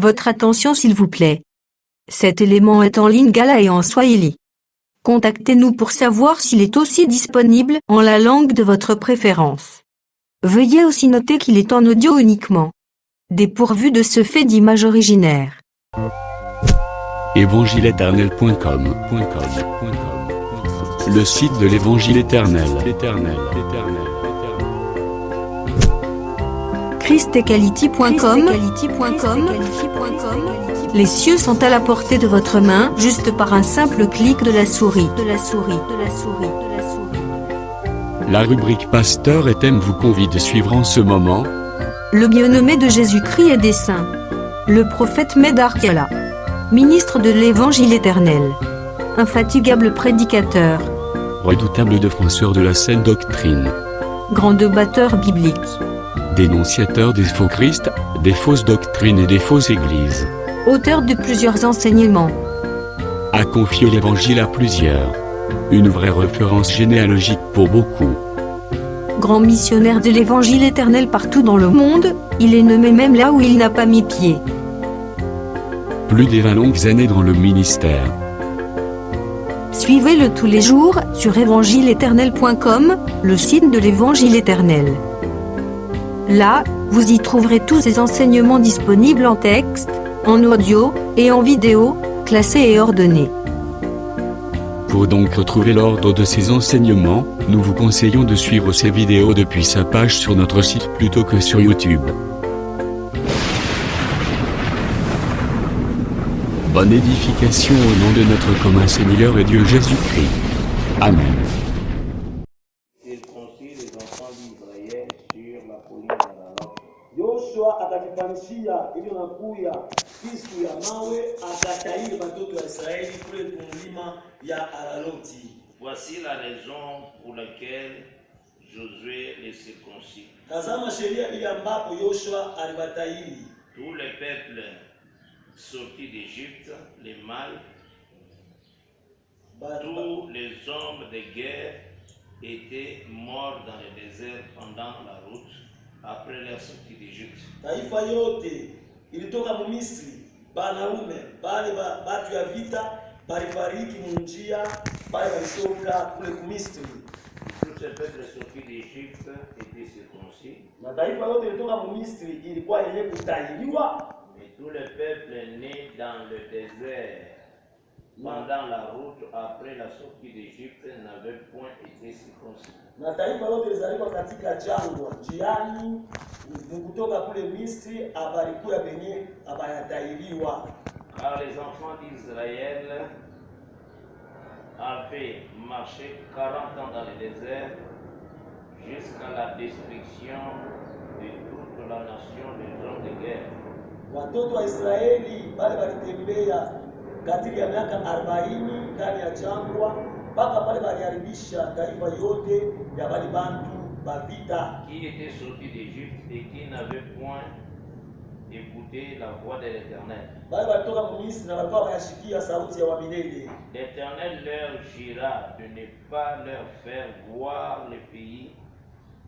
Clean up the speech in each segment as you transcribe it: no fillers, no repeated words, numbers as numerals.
Votre attention s'il vous plaît. Cet élément est en lingala et en swahili. Contactez-nous pour savoir s'il est aussi disponible en la langue de votre préférence. Veuillez aussi noter qu'il est en audio uniquement. Dépourvu de ce fait d'image originaire. Évangileéternel.com Le site de l'Évangile éternel. christequality.com Les cieux sont à la portée de votre main, juste par un simple clic de la souris. La rubrique Pasteur et thème vous convie de suivre en ce moment Le bien-aimé de Jésus-Christ et des saints. Le prophète Médard Kala. Ministre de l'Évangile éternel. Infatigable prédicateur. redoutable défenseur de la saine doctrine, Grand débatteur biblique. dénonciateur des faux Christ, des fausses doctrines et des fausses églises, Auteur de plusieurs enseignements. a confié l'Évangile à plusieurs. Une vraie référence généalogique pour beaucoup. Grand missionnaire de l'Évangile éternel partout dans le monde, il est nommé même là où il n'a pas mis pied. Plus de 20 longues années dans le ministère. Suivez-le tous les jours sur évangileéternel.com, le site de l'Évangile éternel. Là, vous y trouverez tous ces enseignements disponibles en texte, en audio et en vidéo, classés et ordonnés. Pour donc retrouver l'ordre de ces enseignements, nous vous conseillons de suivre ces vidéos depuis sa page sur notre site plutôt que sur YouTube. Bonne édification au nom de notre commun Seigneur et Dieu Jésus-Christ. Amen. Il conduit les enfants d'Israël sur la colline d'Aralot. Yoshua akajipanishia iliyonakuya kisu ya mawe akatairi watoto wa Israeli kule mlima ya Araloti. Voici la raison pour laquelle Josué les circoncit. Tazama sheria ile ambapo Yoshua aliwatairi. Tous les peuples sortis d'Égypte, les mâles, tous les hommes de guerre étaient morts dans le désert pendant la route après leur sortie d'Égypte. Taifa yote ilitoka mu Misri, banaume bale batu ya vita balifariki munjia bale walitoka kule ku Misri. Tous ces peuples sortis d'Égypte étaient circoncis. Na taifa yote ilitoka mu Misri ilikuwa yenye kutahiriwa. Mais tous les peuples nés dans le désert pendant la route après la sortie d'Égypte n'avaient point été circoncis. Na taifa lote lizaliwa katika jangwa njiani kutoka kule Misri abalikuya benye abayatahiriwa. Car les enfants d'Israël avaient marché 40 ans dans le désert jusqu'à la destruction de toute la nation des hommes de guerre. Watoto wa Israeli bale balitembea katika ya miaka 40 ndani ya jangwa mpaka pale baliharibisha taifa yote ya bali bantu bavita. Qui étaient sortis d'Égypte et qui n'avaient point écouté la voix de l'Éternel. Bale balitoka mu Misri na walikuwa bayashikia sauti ya wamilele. L'Éternel leur jura de ne pas leur faire voir le pays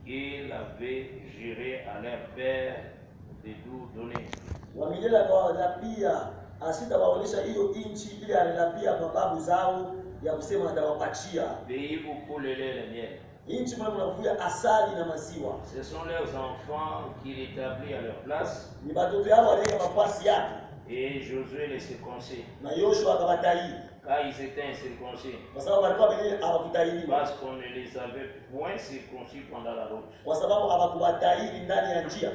qu'il avait juré à leur père de nous donner. Wamilele akawalapia asitawaonesha hiyo inchi ile alilapia mababu zao ya kusema atawapatia. Pays où coule le lait et le miel. Inchi mwana mnavuya asali na maziwa. Ce sont leurs enfants qu'il établit à leur place. Ni batoto yao waliweka mafasi yake. Et Josué les circoncis. Na Yoshua akawatahiri. Car ils étaient incirconcis. Kwa sababu walikuwa wenyewe hawakutahiriwa. Parce qu'on ne les avait point circoncis pendant la route. Kwa sababu hawakuwatahiri ndani ya njia.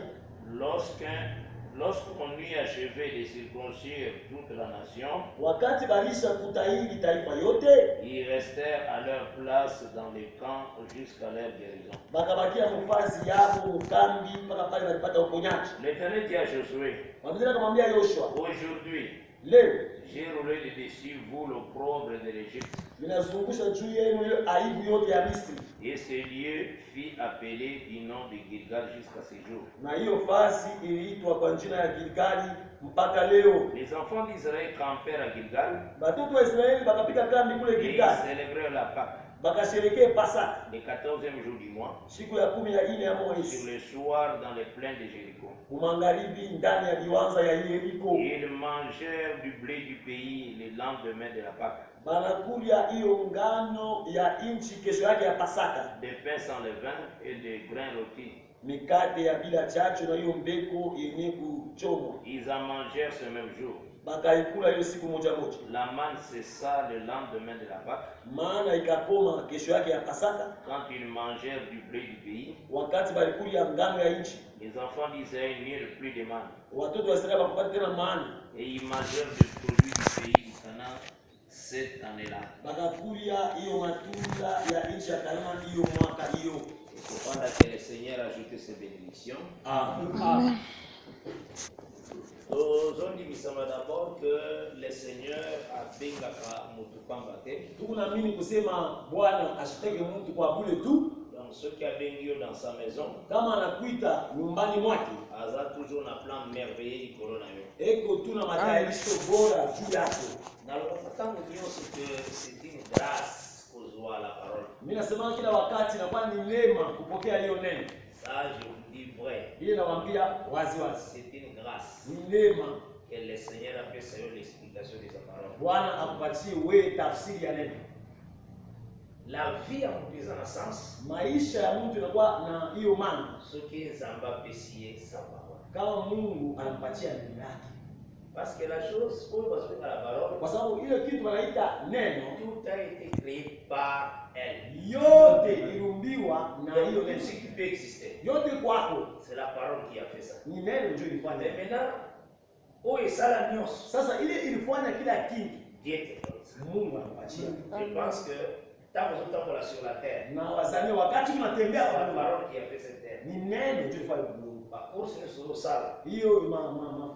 Lorsqu'on eut achevé de circoncire toute la nation, Wakati balisha kutahiri taifa yote, ils restèrent à leur place dans les camps jusqu'à leur guérison. bakabakia mfazi yao ukambi mpaka pale walipata uponyaji. L'Éternel dit à Josué, Wamilele akamwambia Yoshua, aujourd'hui, leo j'ai roulé de dessus vous l'opprobre de l'Égypte. ninazungusha juu yenu hiyo aibu yote ya Misri. Et ce lieu fit appeler du nom de Gilgal jusqu'à ce jour. Na hiyo fasi iliitwa kwa jina ya Gilgali mpaka leo. Les enfants d'Israël campèrent à Gilgal Batoto wa Israeli bakapika kambi kule et ils Gilgali. célébrèrent la Pâque. bakasherekee Pasaka le 14e jour du mois, siku ya 14 ya sur mwezi, le soir dans les plaines de Jéricho. kumangaribi ndani ya viwanja ya Yeriko. Ils mangèrent du blé du pays le lendemain de la Pâque, Banakulia hiyo ngano ya inchi kesho yake ya Pasaka, des pains sans levain et des grains rôtis. mikate ya bila chacho na hiyo mbeko yenye kuchomwa. Ils en mangèrent ce même jour. Bakaikula hiyo siku moja moja, La manne cessa le lendemain de la Pâque, maana ikakoma kesho yake ya Pasaka. quand ils mangèrent du blé du pays. Wakati balikulia ngano ya inchi, Les enfants d'Israël n'eurent plus de manne, watoto wa Israeli bakupata tena maana, et ils mangèrent des produits du pays du Canaan cette année-là. bakakulia hiyo matunda ya inchi ya Kanaani hiyo mwaka hiyo. Et cependant que le Seigneur a ajouté ses bénédictions, nous avons dit d'abord que le Seigneur a bengaka mutupamba te. Tunaamini kusema Bwana ashiteke mtu kwa bure tu, Donc ceux qui a béni dans sa maison, kama anakuita nyumbani mwake, Aza toujours un plan merveilleux du coronavirus. eko tuna matayarisho bora juu yako. Dans le temps nous disons que c'est une grâce aux oies à la parole. Mimi nasema kila wakati inakuwa ni neema kupokea hiyo neno. Ça je vous dis vrai. Ile nawaambia wazi wazi, C'est une grâce ni neema. que le Seigneur a fait selon l'explication de sa parole. Bwana akupatie wewe tafsiri ya neno. La vie a un présent sens. Maisha ya mtu inakuwa na hiyo maana Ce qui Zamba pessier sa parole. kama Mungu anampatia neno lake, Parce que la chose, comme on va la parole, kwa sababu ile kitu wanaita neno tout a été créé par elle. yote iliumbiwa na hiyo Donc, tout neno. ce qui peut exister, Yote kwako c'est la parole qui a fait ça. ni neno ndio ilifanya. Mais maintenant, où est ça la nuance? Sasa ile ilifanya kila kitu, Dieu te donne ça. Mungu anapatia. Je pense que tant que nous sommes sur la terre, Na wazania wakati c'est tunatembea la kwa Mungu, parole qui a fait cette terre. ni neno ndio ilifanya Mungu. Par contre, c'est sur ça. Hiyo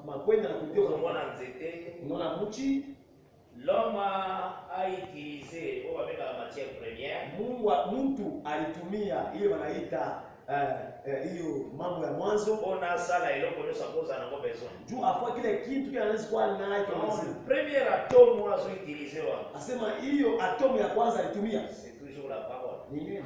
makwenda na Nous kutia avons kwa anxiété. unaona mchi L'homme a utilisé, on va mettre la matière première. mtu alitumia ile wanaita hiyo mambo ya mwanzo On a ça là, et l'on connaît sa cause, on n'a pas besoin. juu afua kile kitu kile anaweza kuwa nayo kwa Donc, mzima. le premier atome qu'on a utilisé, Asema hiyo atomu ya kwanza alitumia c'est toujours la parole. ni neno.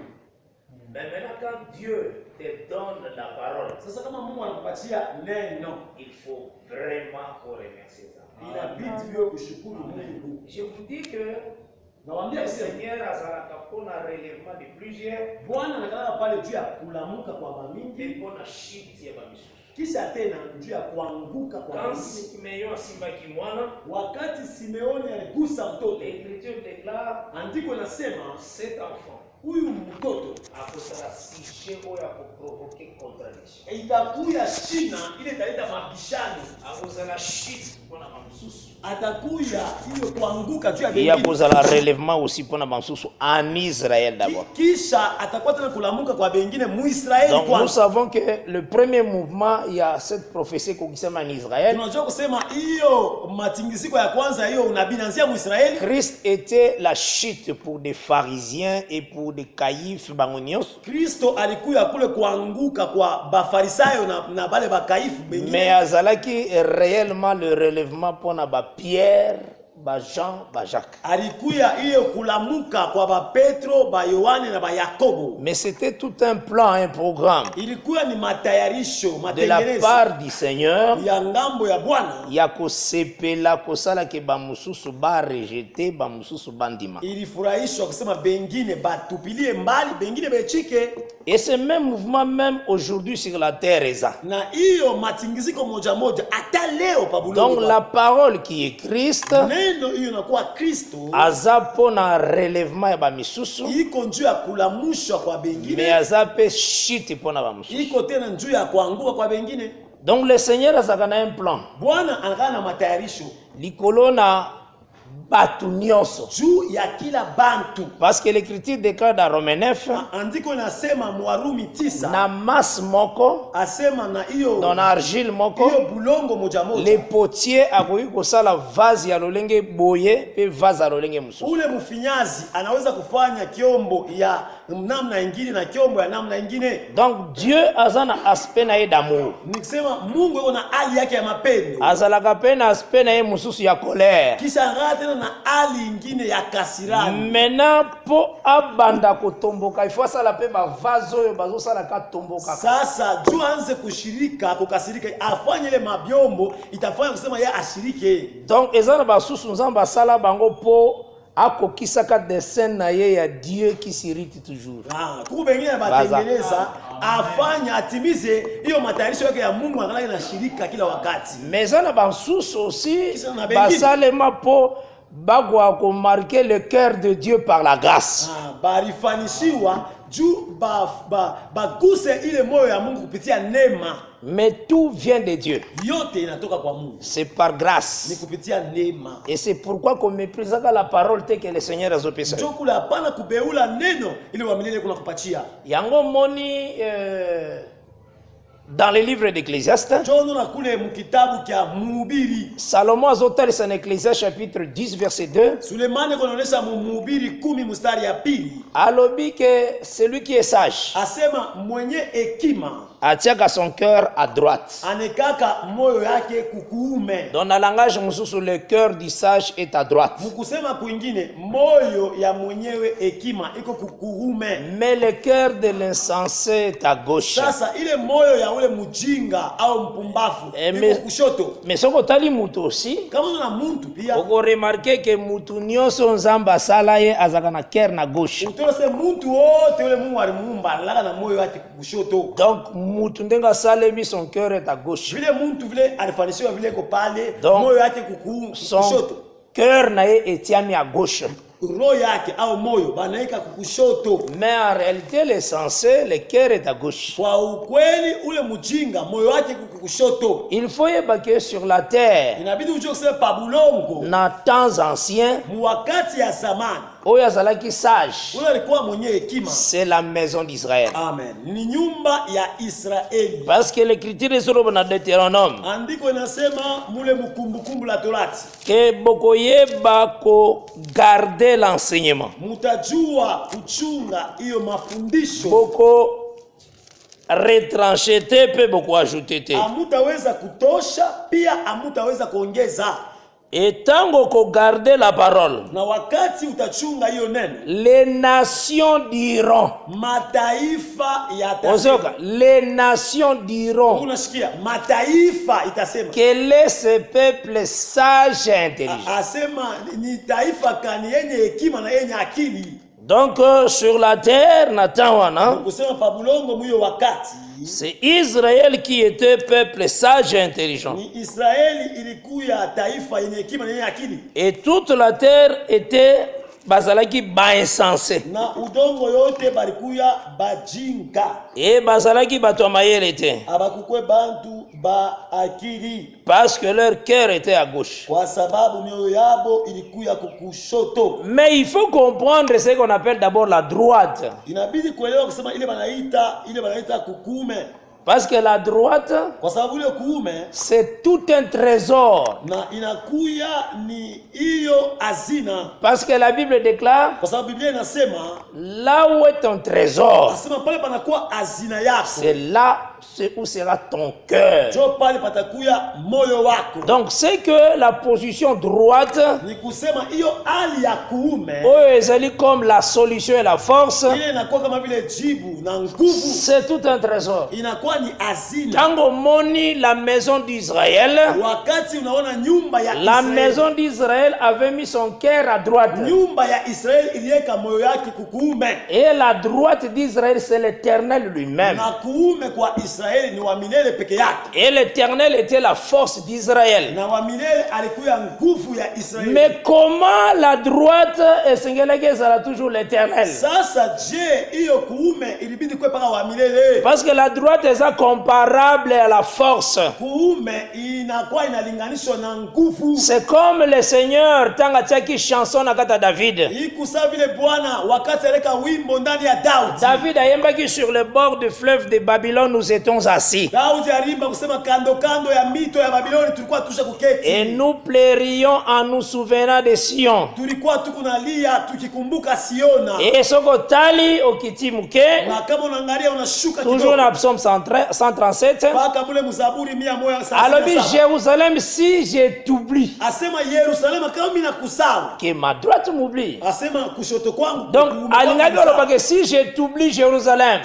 Mais maintenant, quand Dieu te donne la parole, Sasa kama Mungu anakupatia neno, il faut vraiment remercier ça. inabidi wewe kushukuru Mungu. Je vous dis que Nawaambia le kusema Seigneur a un relèvement de plusieurs Bwana anakaa pale juu ya kulamuka kwa et mamingi, pour la chute ya bamisu. kisha tena juu ya kuanguka kwa Quand mamingi. Simeon Simba Kimwana, Wakati Simeoni aligusa mtoto, l'Écriture déclare andiko nasema cet enfant huyu mtoto a posera sujet ou a provoqué contradiction. itakuya shina ile italeta mabishano, A posera chute pour la bamisusu. atakuya hiyo kuanguka juu ya Il y a bengine. posé le relèvement aussi pour la bamisusu en Israël d'abord. Kisha atakuwa tena kulamuka kwa bengine Muisraeli Donc nous kwanza. savons que le premier mouvement, il y a cette prophétie qu'on dit en Israël. Tunajua kusema hiyo matingiziko ya kwanza hiyo unabii naanzia Muisraeli. Christ était la chute pour des pharisiens et pour des caïphes bangonios. Kristo alikuya kule kuanguka kwa bafarisayo na bale bakaifu Mais bengine. azalaki réellement le relèvement pour na ba Pierre, ba Jean, ba Jacques. Alikuya hiyo kulamuka kwa ba Petro, ba Yohane na ba Yakobo. Mais c'était tout un plan, un programme Ilikuwa ni matayarisho, de la matengenezo part du Seigneur. ya ngambo ya Bwana. Ya kosepela kosala ke ba mususu ba rejeter, ba mususu bandima. Ilifurahishwa kusema bengine batupilie mbali, bengine bechike. Et ce même mouvement même aujourd'hui sur la terre est ça. Na hiyo matingiziko moja moja hata leo pa Donc bulongo. la parole qui est Christ Neno hiyo inakuwa Kristo aza pona relèvement ya ba misusu, iko njuu ya kulamushwa kwa mais bengine, aza pe chute pona ba misusu. iko tena njuu ya kuanguka kwa bengine. Donc le Seigneur azaka na un plan. Bwana anakaa na matayarisho Likolo na batu nyonso. juu ya kila bantu. Parce que l'écriture déclare dans Romains 9, Andiko nasema Mwarumi 9 na masse moko, asema na hiyo dans argile moko, hiyo bulongo moja moja, le potier akoki kosala vase ya lolenge boye pe vase ya lolenge mususu. ule mfinyazi anaweza kufanya kiombo ya namna ingine na kiombo ya namna ingine. Donc Dieu aza na aspect na ye d'amour. Nikisema Mungu yuko na hali yake ya mapendo, Azalaka pe na aspect na ye mususu ya colère. kisha tena na hali ingine ya kasirani. Maintenant po abanda kotomboka il faut sala pe ba vazo yo bazo sala ka tomboka. Sasa juu anze kushirika kukasirika afanye ile mabyombo itafanya kusema yeye ashirike. Donc ezana basusu nzamba sala bango po akokisaka dessin na ye ya Dieu qui s'irrite toujours. Kuku bengine batengeneza afanya atimize hiyo matayarisho yake ya Mungu angalaki na shirika kila wakati. Mais ezana basusu aussi basalema po bagwa ko marquer le cœur de Dieu par la grâce. Barifanishiwa juu baguse ile moyo ya Mungu kupitia neema. Mais tout vient de Dieu. Yote inatoka kwa Mungu. C'est par grâce. Ni kupitia neema. Et c'est pourquoi qu'on méprise la parole telle que le Seigneur a opéré. Ndio kula hapana kubeula neno ili waamini kuna kupatia. Yango moni dans le livre d'Ecclésiaste, Salomon a ôté son Ecclésiaste chapitre 10 verset 2. Alobi que celui qui est sage attiaka son cœur à droite. Dans le langage mususu, le cœur du sage est à droite. Mais le cœur de l'insensé est à gauche. Mais ce que tu mutu aussi, on remarque que mutu nyonso nzamba sala ye azaka na cœur na gauche. Donc mutu ndenga salemi son cœur est à gauche. Donc son cœur na ye etiami à gauche. Mais en réalité, l'essentiel, le cœur est à gauche. Il faut y que sur la terre, dans temps ancien, c'est la maison d'Israël. Parce que l'écriture est sur le Deutéronome. Que bokoye bako garder l'enseignement. Beaucoup retranché peu beaucoup ajouté. Et tant qu'on garde la parole, les nations diront, les nations diront, quel est ce peuple sage et intelligent. Donc sur la terre, Nathan, c'est Israël qui était peuple sage et intelligent. Et toute la terre était bazalaki ba insensé. Et bazalaki bato mayele te. Parce que leur cœur était à gauche. Mais il faut comprendre ce qu'on appelle d'abord la droite. Parce que la droite, c'est tout un trésor. Parce que la Bible déclare, là où est ton trésor, c'est là où sera ton cœur. Donc c'est que la position droite, est comme la solution et la force, c'est tout un trésor. Tango moni la maison d'Israël, la maison d'Israël avait mis son cœur à droite. Et la droite d'Israël, c'est l'Éternel lui-même. Et l'Éternel était la force d'Israël. Mais comment la droite sera toujours l'Éternel? Parce que la droite est comparable à la force. C'est comme le Seigneur tangatiaki chanson nakata David. David a yembaki sur le bord du fleuve de Babylone, nous étions assis. Et nous pleurions en nous souvenant de Sion. Et ce que Tali au Kitimuke, toujours dans Psaume 137, alors Jérusalem, si je t'oublie, que ma droite m'oublie. Donc, si je t'oublie Jérusalem,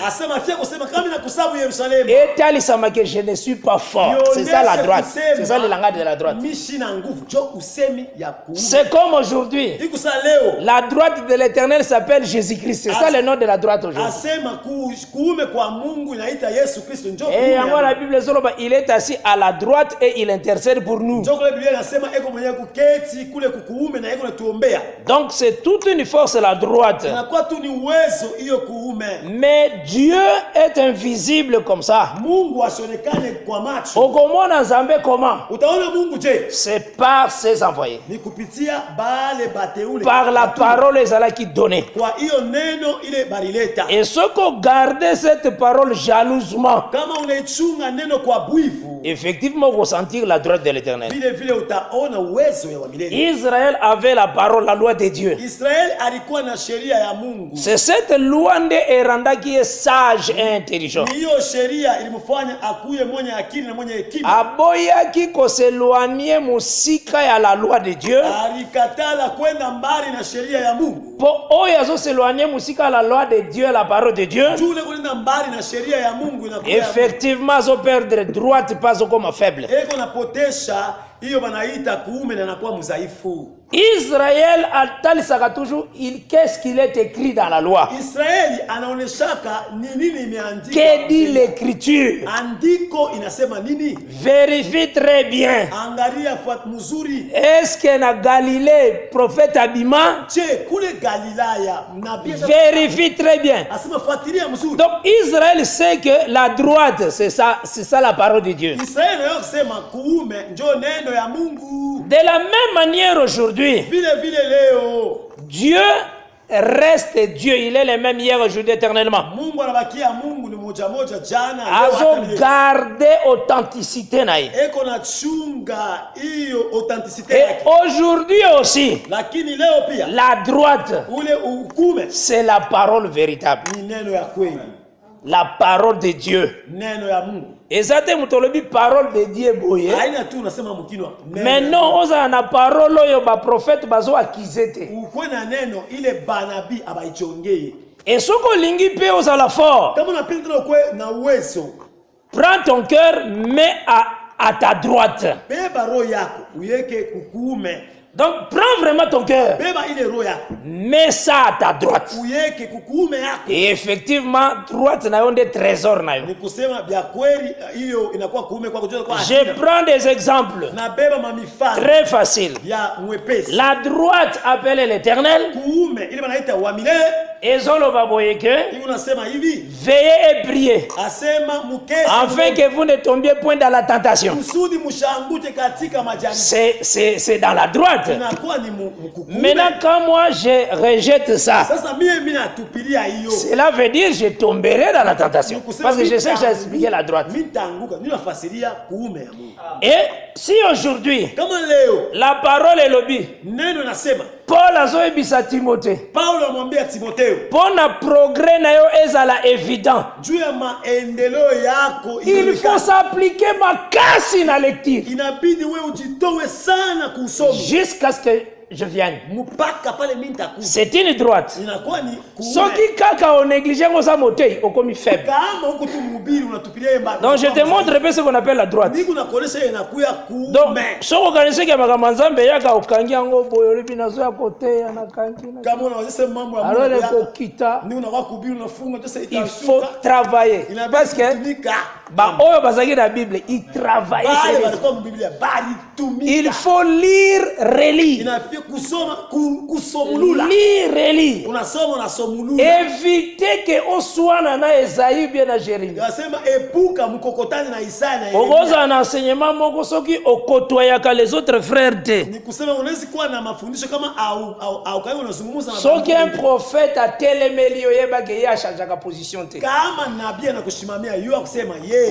et Tali que je ne suis pas fort. C'est ça la droite. C'est ça le langage de la droite. C'est comme aujourd'hui. La droite de l'Éternel s'appelle Jésus-Christ. C'est ça le nom de la droite aujourd'hui. Et encore la Bible, il est assis à la droite et il intercède pour nous. Donc c'est toute une force la droite. Mais Dieu est invisible comme ça. Comment? C'est par ses envoyés. Par la parole qui donnait. Et ceux qui gardaient cette parole jalousement, effectivement, vous sentir la droite de l'Éternel. Israël avait la parole, la loi de Dieu. C'est cette loi de Eranda qui est sage et intelligent. Aboya qui s'éloignait musika ya la loi de Dieu. Pour oyazo s'éloigner musika la loi de Dieu, la parole de Dieu. Effectivement, zo perdre droite pas comme faible. Israël atalisaka toujours qu'est-ce qu'il est écrit dans la loi. Que dit l'écriture? Vérifie très bien. Est-ce que na Galilée prophète Abima? Vérifie très bien. Donc Israël sait que la droite c'est ça la parole de Dieu. De la même manière aujourd'hui, Dieu reste Dieu, il est le même hier, aujourd'hui, éternellement. Azo garder authenticité. Et aujourd'hui aussi, la droite, c'est la parole véritable. La parole de Dieu. Et ça te mutolobi parole de Dieu boye. Mais non, on a la parole yo ba prophète bazo akizete. Et ce que lingi pe oza la fort. Prends ton cœur, mets à ta droite. Donc prends vraiment ton cœur, mets ça à ta droite. Et effectivement, droite n'a des trésors. Je prends des exemples très faciles. La droite appelle l'Éternel. Et veillez et priez afin que vous ne tombiez point dans la tentation. C'est dans la droite. Maintenant, quand moi je rejette ça, cela veut dire que je tomberai dans la tentation. Parce que je sais que j'ai expliqué la droite. Et si aujourd'hui, la parole est lobby, Paul a dit à Timothée, pour le progrès est évident. Il faut s'appliquer ma casse dans la lecture. Jusqu'à ce que je vienne. C'est une droite. Ceux qui kaka ont négligé nos amotei ont commis faible. Donc je te montre un peu ce qu'on appelle la droite. Donc, si vous connaissez que ma manzambe yaka okangi ango boyoli binazo ya côté anakangi. Alors les kokita, il faut travailler parce que bah oyo bazaki la Bible, il travaille. Il faut lire, relire. Lire, relire. Éviter que on soit dans Esaïe bien à Jérémie. On a un enseignement moko soki okotoyaka les autres frères de. Soki un prophète a téléméli oyeba ke ya changeaka position te.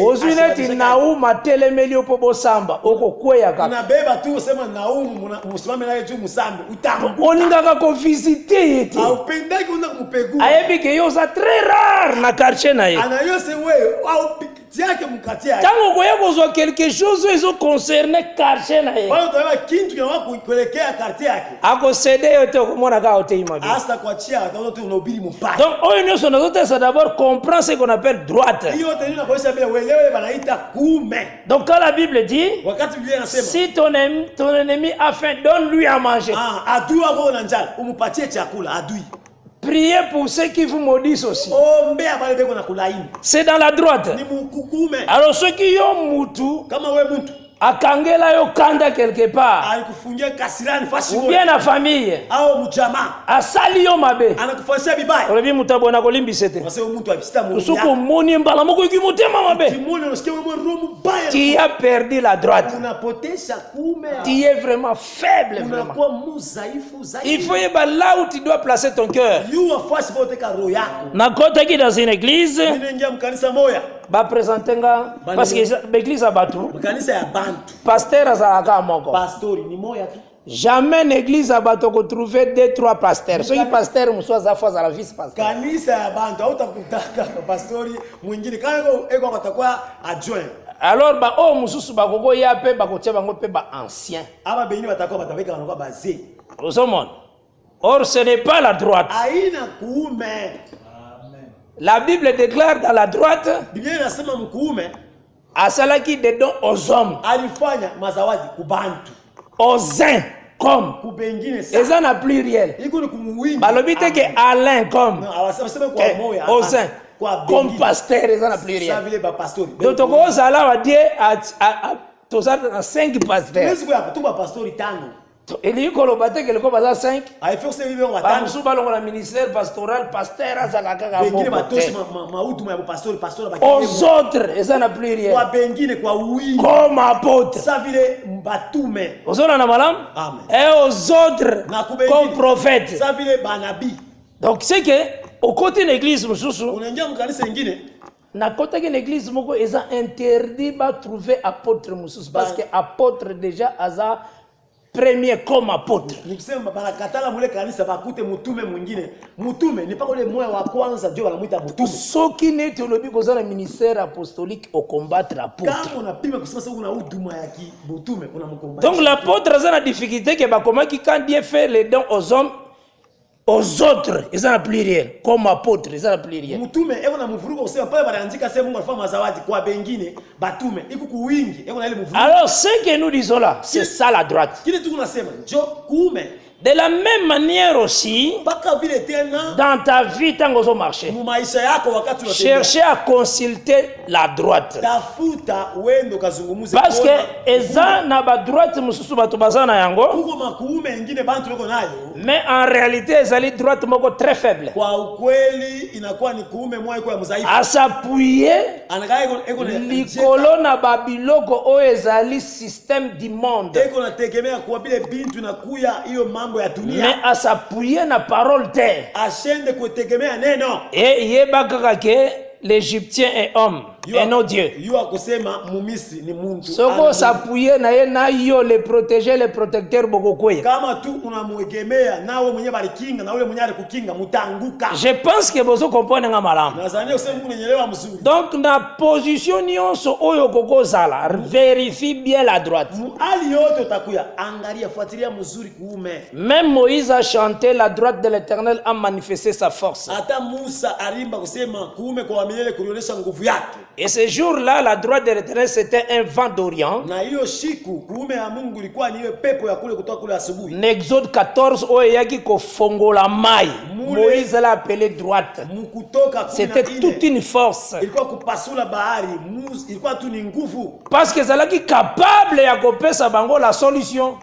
ozwi neti Nauma atelemeli yo po bosamba okokweya kaka unabeba tu usema Naumu musimame naye juu musambe utanguka olingaka kovisite ye te haupendaki una kumpegua ayebi ke yo oza très rare na quartier na ye anayose wewe au tiake mukatia ntango okoya kozwa quelque chose oyo ezoconcerne quartier na ye wala utawewa kintu kinawa kuelekea quartier yake akosede yo te okomona kaka oteima bien hasa kuachia ataona tu unahubiri mbaya donc oyo nyonso nazotesa d'abord comprend ce qu'on appelle droite hiyo yote ndio nakuonyesha bila uelewe wanaita kuume. Donc quand la Bible dit wakati Biblia inasema si ton ennemi a faim, donne-lui à manger. Adui wako na njala umupatie chakula adui. Priez pour ceux qui vous maudissent aussi. Ombea wale beko na kulaini. C'est dans la droite. Ni mukukume. Alors ceux qui ont mutu kama wewe mtu akangela yo kanda quelque part alikufungia kasirani fashi ou bien na famille au mjamaa asali yo mabe anakufanyia vibaya olebi mutabona kolimbisete wasema mtu akisita mungu usuko moni mbala moko ikimutema mabe kimoni unasikia wewe roho mbaya tu as perdu la droite unapotesha kuume tu es vraiment faible unakuwa mzaifu zaidi il faut yeba là où tu dois placer ton cœur you afashi bote ka roho yako na kota ki dans une église ninaingia mkanisa moya ba presentenga parce que l'église a batu mkanisa ya bantu pasteur azalaka moko pastori ni moya tu jamais une église a batu ko trouver 2-3 pasteurs ceux qui pasteur muso za fois à la vice pasteur kanisa ya bantu hautakutaka pastori mwingine kama eko atakuwa adjoint alors ba o mususu bakoko ya pe bakotia bango pe ba ancien aba bengine batakuwa bataweka wanakuwa bazee osomon or ce n'est pas la droite aina kuume. La Bible déclare dans la droite Biblia inasema mkuume asalaki des dons aux hommes alifanya mazawadi kubantu aux uns comme kubengine ça eza na pluriel iko ni kumuwingi balobi te ke Alain comme awasema kwa moya aux uns comme pasteur eza na pluriel ça vile ba pastori donc tokozala wa die tozala na 5 pasteurs nesi kwa kutuba pastori tano eli koloba te ke leko baza 5 aiforce vile wa tano bamusu balongo na ministère pastoral pasteur azala kaka bengine batoshi mautu ya pastori ba aux autres eza na pluriel kwa bengine kwa wingi comme apôtre ça vile mbatume ozona na malam amen et aux autres comme prophète ça vile banabi donc c'est que au côté de l'église mususu unaingia mkanisa nyingine na côté de l'église moko eza interdit ba trouver apôtre mususu parce que apôtre déjà aza premier comme apôtre. Nikisema banakatala mule kanisa bakute mutume mwingine. Mutume ni pako ile moyo wa kwanza ndio wanamuita mutume. Soki ne théologie kozana ministère apostolique au combattre apôtre. Kama unapima kusema sasa una huduma ya kibutume kuna mkombaji. Donc l'apôtre a la difficulté que bakomaki quand Dieu fait les dons aux hommes aux autres, ils ont la pluriel comme apôtre, ils ont la pluriel. Mutume eko na mvuruko kusema pale banaandika sema Mungu alifanya mazawadi kwa bengine batume iko kuwingi eko na ile mvuruko. Alors ce que nous disons là, c'est ça la droite. Kile tu unasema njo kuume. De la même manière aussi, dans ta vie, tant que tu marches, cherchez à consulter la droite. Parce que eza na ba droite mususu batu bazana yango. Mais en réalité, ezali droite moko très faible. À s'appuyer likolo na babiloko o ezali système du monde. Mais à s'appuyer na parole terre. Et yebaka ke l'Égyptien est homme et non Dieu. Soko s'appuyer na ye na yo le protéger le protecteur bokokoya. Je pense que bozo comprendre nga malam. Donc na position nyonso oyo kokozala vérifie bien la droite. Même Moïse a chanté la droite de l'Éternel a manifesté sa force. Et ce jour-là, la droite de l'Éternel, c'était un vent d'Orient. Exode 14, Moïse l'a appelé droite. C'était toute une force. Parce que c'est capable de faire la solution.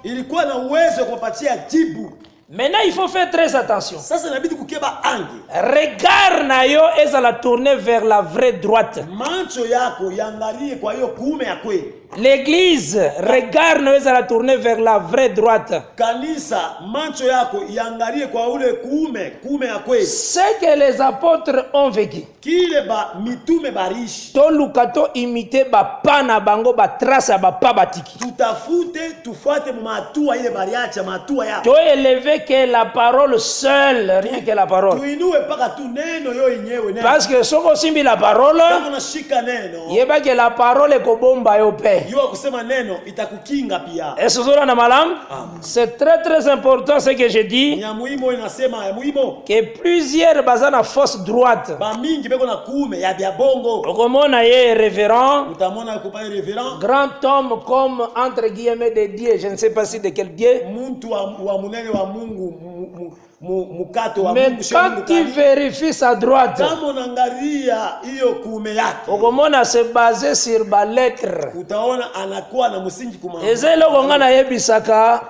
Maintenant, il faut faire très attention. Sasa inabidi kukeba ange. Regard na yo ezala tourner vers la vraie droite. Macho yako yangalie kwa hiyo kuume ya kweli. L'église, regard na yo ezala tourner vers la vraie droite. Kanisa, macho yako yangalie kwa ule kuume ya kweli. Ce que les apôtres ont vécu. Kile ba mitume barishi. To lukato imite ba pana bango ba trace ba pa batiki. Tutafute tufuate matua ile bariacha matua yako. To élever que la parole seule, rien que la parole. Tuinue paka tu neno yo yenyewe neno. Parce que soko simbi la parole, kama unashika neno, yeba que la parole ko bomba yo pe. Yo kusema neno itakukinga pia. Est-ce que na malam? C'est très très important ce que je dis. Ni muhimu inasema ya muhimu. Que plusieurs bazana fausse droite. Ba mingi beko na kuume ya bia bongo. Okomona ye révérend. Utamona ko pa révérend. Grand homme comme entre guillemets de Dieu, je ne sais pas si de quel Dieu. Muntu wa munene wa Mungu mukato wa mais Mungu. Mais quand tu vérifies sa droite, kama unaangalia hiyo kuume yake, okomona se baser sur ba lettre. Utaona anakuwa na msingi kuma. Ezelo kongana yebisaka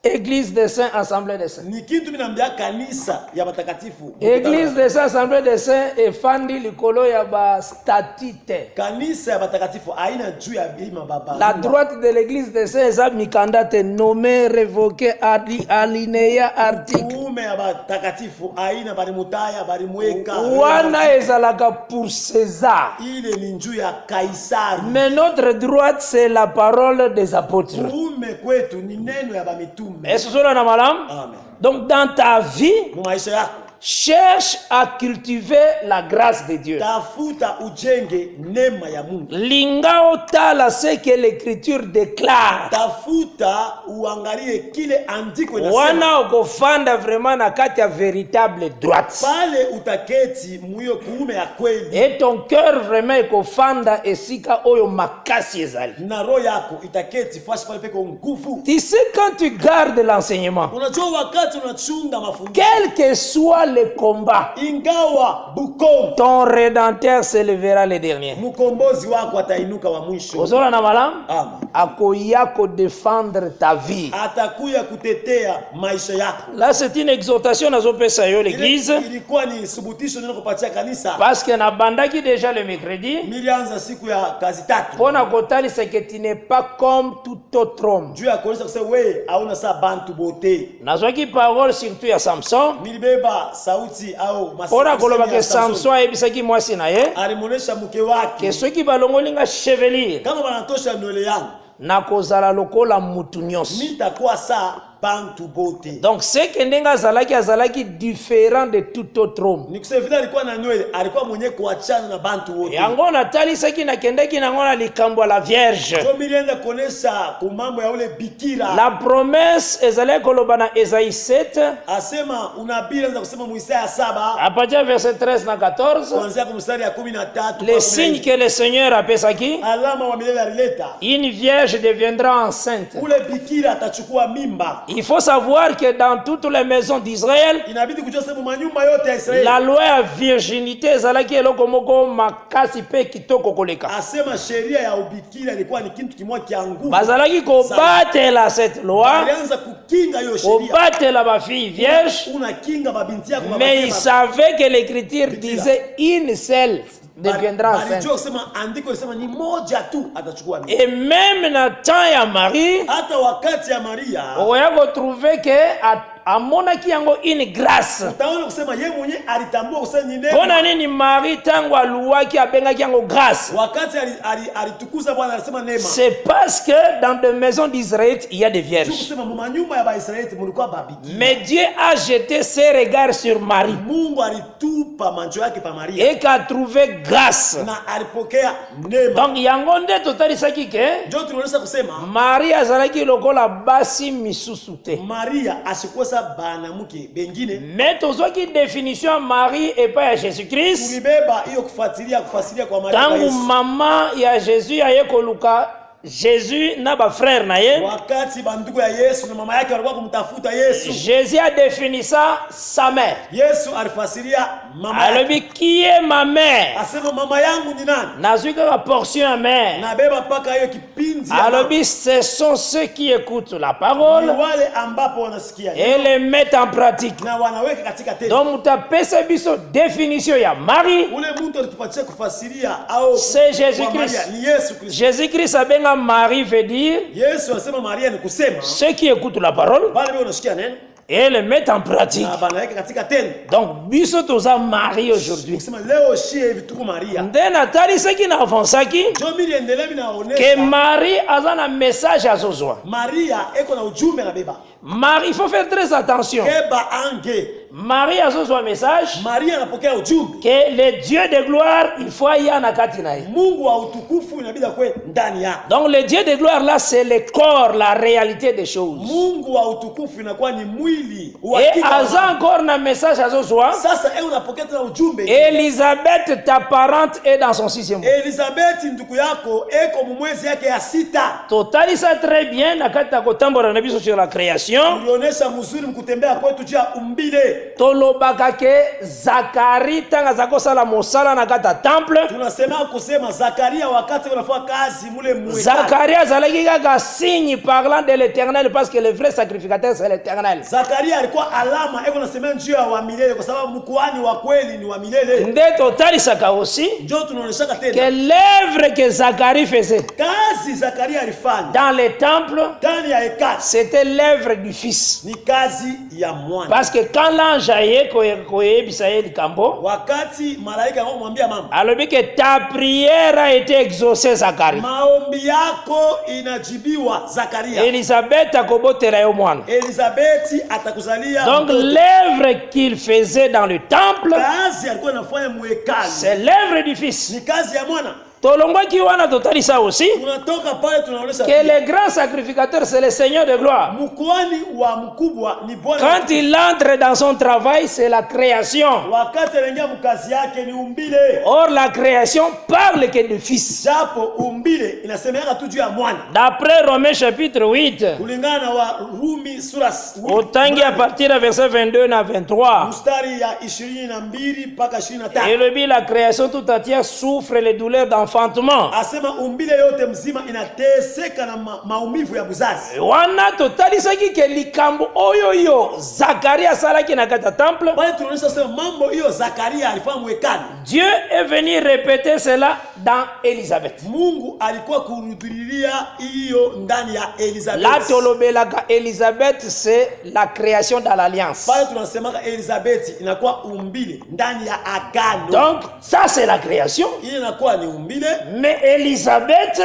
Église des Saints, Assemblée des Saints. Ni kitu minambia kanisa ya batakatifu. Église des Saints, Assemblée des Saints efandi likolo ya ba statute. Kanisa ya batakatifu aina juu ya bima baba. La droite de l'Église des Saints eza mikandate nommé, révoqué, alinéa, article. Kuume ya batakatifu aina bari mutaya bari mweka. Wana ezalaka pour César. Ile ni juu ya Kaisari. Mais notre droite c'est la parole des apôtres. Kuume kwetu ni neno ya bamitu. Est-ce que cela malam? Amen. Donc dans ta vie, cherche à cultiver la grâce de Dieu. Tafuta ujenge neema ya Mungu. Linga otala ce que l'écriture déclare. Tafuta uangalie kile andiko inasema. Wana okofanda vraiment na kati ya véritable droite. Pale utaketi muyo kuume ya kweli. Et ton cœur vraiment ekofanda esika oyo makasi ezali. Na roho yako itaketi fashi pale peko nguvu. Tu sais quand tu gardes l'enseignement. Unajua wakati unachunga mafundisho. Quel que soit le combat, ingawa bukombe, ton rédempteur se levera le dernier. Mkombozi wako atainuka wa mwisho. Ozola na malam? Amen. Akoya ko défendre ta vie. Atakuya kutetea maisha yako. Là c'est une exhortation nazo pesa yo l'église. Ilikuwa ni subutisho neno kupatia kanisa. Parce que na bandaki déjà le mercredi. Milianza siku ya kazi tatu. Pona kotali c'est que tu n'es pas comme tout autre homme. Dieu a kuonyesha kusema wewe hauna saa bantu bote. Nazwaki parole surtout ya Samson. Milibeba sauti au masiki. Pona koloba ke Samson ayebisaki mwasi na ye. Alimuonesha mke wake. Ke soki balongolinga chevelure. Kama banatosha nywele yangu. Na kozala lokola mutu nyonso. Nitakuwa saa bantu bote. Donc c'est que ndenga azalaki différent de tout autre homme. Nikusevile alikuwa na nywele, alikuwa mwenye kuachana na bantu wote. Yango natali saki na kendeki na ngona likambo la vierge. Jo milienda kuonesha kumambo ya ule bikira. La promesse ezale koloba na Esaïe 7. Asema unabii anza kusema mu Isaya 7. À partir du verset 13 na 14. Kuanzia kwa mstari ya 13. Les signes que le Seigneur a pesaki. Alama wa milele alileta. Une vierge deviendra enceinte. Ule bikira atachukua mimba. Il faut savoir que dans toutes les maisons d'Israël, la loi à virginité ezalaki eloko moko makasi pe kitoko koleka. Asema sheria ya ubikira ilikuwa ni kitu kimoja kia nguvu. Bazalaki kobatela cette loi. Alianza kukinga hiyo sheria. Kobatela ba fille vierge. Unakinga babinti yako. Mais il savait que l'écriture disait une seule deviendra enceinte. Et même dans le temps ya Marie, on a retrouvé que amonaki yango une grâce. Pona nini Marie tango aluaki abengaki yango grâce? C'est parce que dans des maisons d'Israël il y a des vierges. Mais Dieu a jeté ses regards sur Marie et qu'a trouvé grâce. Donc yango nde totalisaki ke Marie azalaki lokola basi misusu te. Mais tozwaki définition Marie et pas ya Jésus-Christ. Tangu mama ya Jésus aye koluka Jésus na ba frère na ye. Jésus a défini ça sa mère. mama alobi qui est ma mère asema mama yangu ni nani nazwi kaka portion ya mère nabeba paka hiyo kipindi alobi ce sont ceux qui écoutent la parole wale ambapo wanasikia et les mettent en pratique. na wanaweka katika tendo Donc mutapesa biso définition ya Marie. ule mtu alitupatia kufasiria au c'est Jésus-Christ. ni Yesu Kristo. Jésus-Christ abenga Marie veut dire Yesu asema Maria ni kusema ceux qui écoutent la parole wale wanasikia neno et les mettent en pratique. na banaweka katika tendo. Donc biso toza Marie aujourd'hui. Kusema leo shie hivi tuko Maria. Nde natali seki na avansaki Jo mili endelemi na onesha que Marie a un message à soi. Maria eko na ujumbe na beba. Marie, il faut faire très attention. Keba ange. Marie a un message Maria anapokea ujumbe que le Dieu de gloire il faut y en akati naye. Mungu wa utukufu inabidi kwe ndani yako. Donc le Dieu de gloire là c'est le corps, la réalité des choses. Mungu wa utukufu inakuwa ni mwili. Et aza encore na message à soi. Sasa unapokea tena ujumbe. Élisabeth ta parente est dans son 6e mois. Elizabeth ndugu yako eko mwezi yake ya 6. Totali ça très bien nakati ya kotambora na biso sur la création. Ulionyesha mzuri mkutembea kwetu juu ya umbile. Tolobaka ke Zakari tanga zakosala mosala na kata temple. Tunasema kusema Zakaria wakati anafanya kazi mule mwekani. Zakaria zalaki kaka signe parlant de l'Éternel parce que le vrai sacrificateur c'est l'Éternel. Zakaria alikuwa alama eko nasema njoo ya wa milele kwa sababu mkuani wa kweli ni wa milele. Nde totali saka aussi njoo tunaonesha tena que l'œuvre que Zacharie faisait kazi Zakaria alifanya dans le temple ndani ya hekalu c'était l'œuvre du fils. Ni kazi ya mwana. Parce que quand l'ange aye koyebisa ye likambo wakati malaika akamwambia mama alobi que ta prière a été exaucée Zacharie. Maombi yako inajibiwa Zakaria. Elisabeth akobotela yo mwana. Elizabeth atakuzalia. Donc l'œuvre qu'il faisait dans le temple kazi alikuwa anafanya mu hekalu c'est l'œuvre du fils. Ni kazi ya mwana. Tolongwaki wana totali ça aussi tunatoka pale tunaonesha que le grand sacrificateur c'est le Seigneur de gloire. Mkuani wa mkubwa ni Bwana. Quand il entre dans son travail c'est la création. Wakati anaingia mkazi yake ni umbile. Or la création parle que du fils. Japo umbile inasemeka tu juu ya mwana. D'après Romains chapitre 8 kulingana wa Rumi sura otangi à partir de verset 22 na 23 mstari ya 22 mpaka 25 et le la création tout entière souffre les douleurs d'enfantement. Asema umbile yote mzima inateseka na maumivu ya buzazi. Wana totalisaki ke likambo oyo yo Zakaria salaki na kata temple. Bali tunaonyesha sema mambo hiyo Zakaria alifanya mwekani. Dieu est venu répéter cela dans Élisabeth. Mungu alikuwa kurudilia hiyo ndani ya Elizabeth. La tolobelaka Élisabeth c'est la création dans l'alliance. Bali tunasemaka Elizabeth inakuwa umbile ndani ya agano. Donc ça c'est la création. Ile inakuwa ni umbile. Mais Élisabeth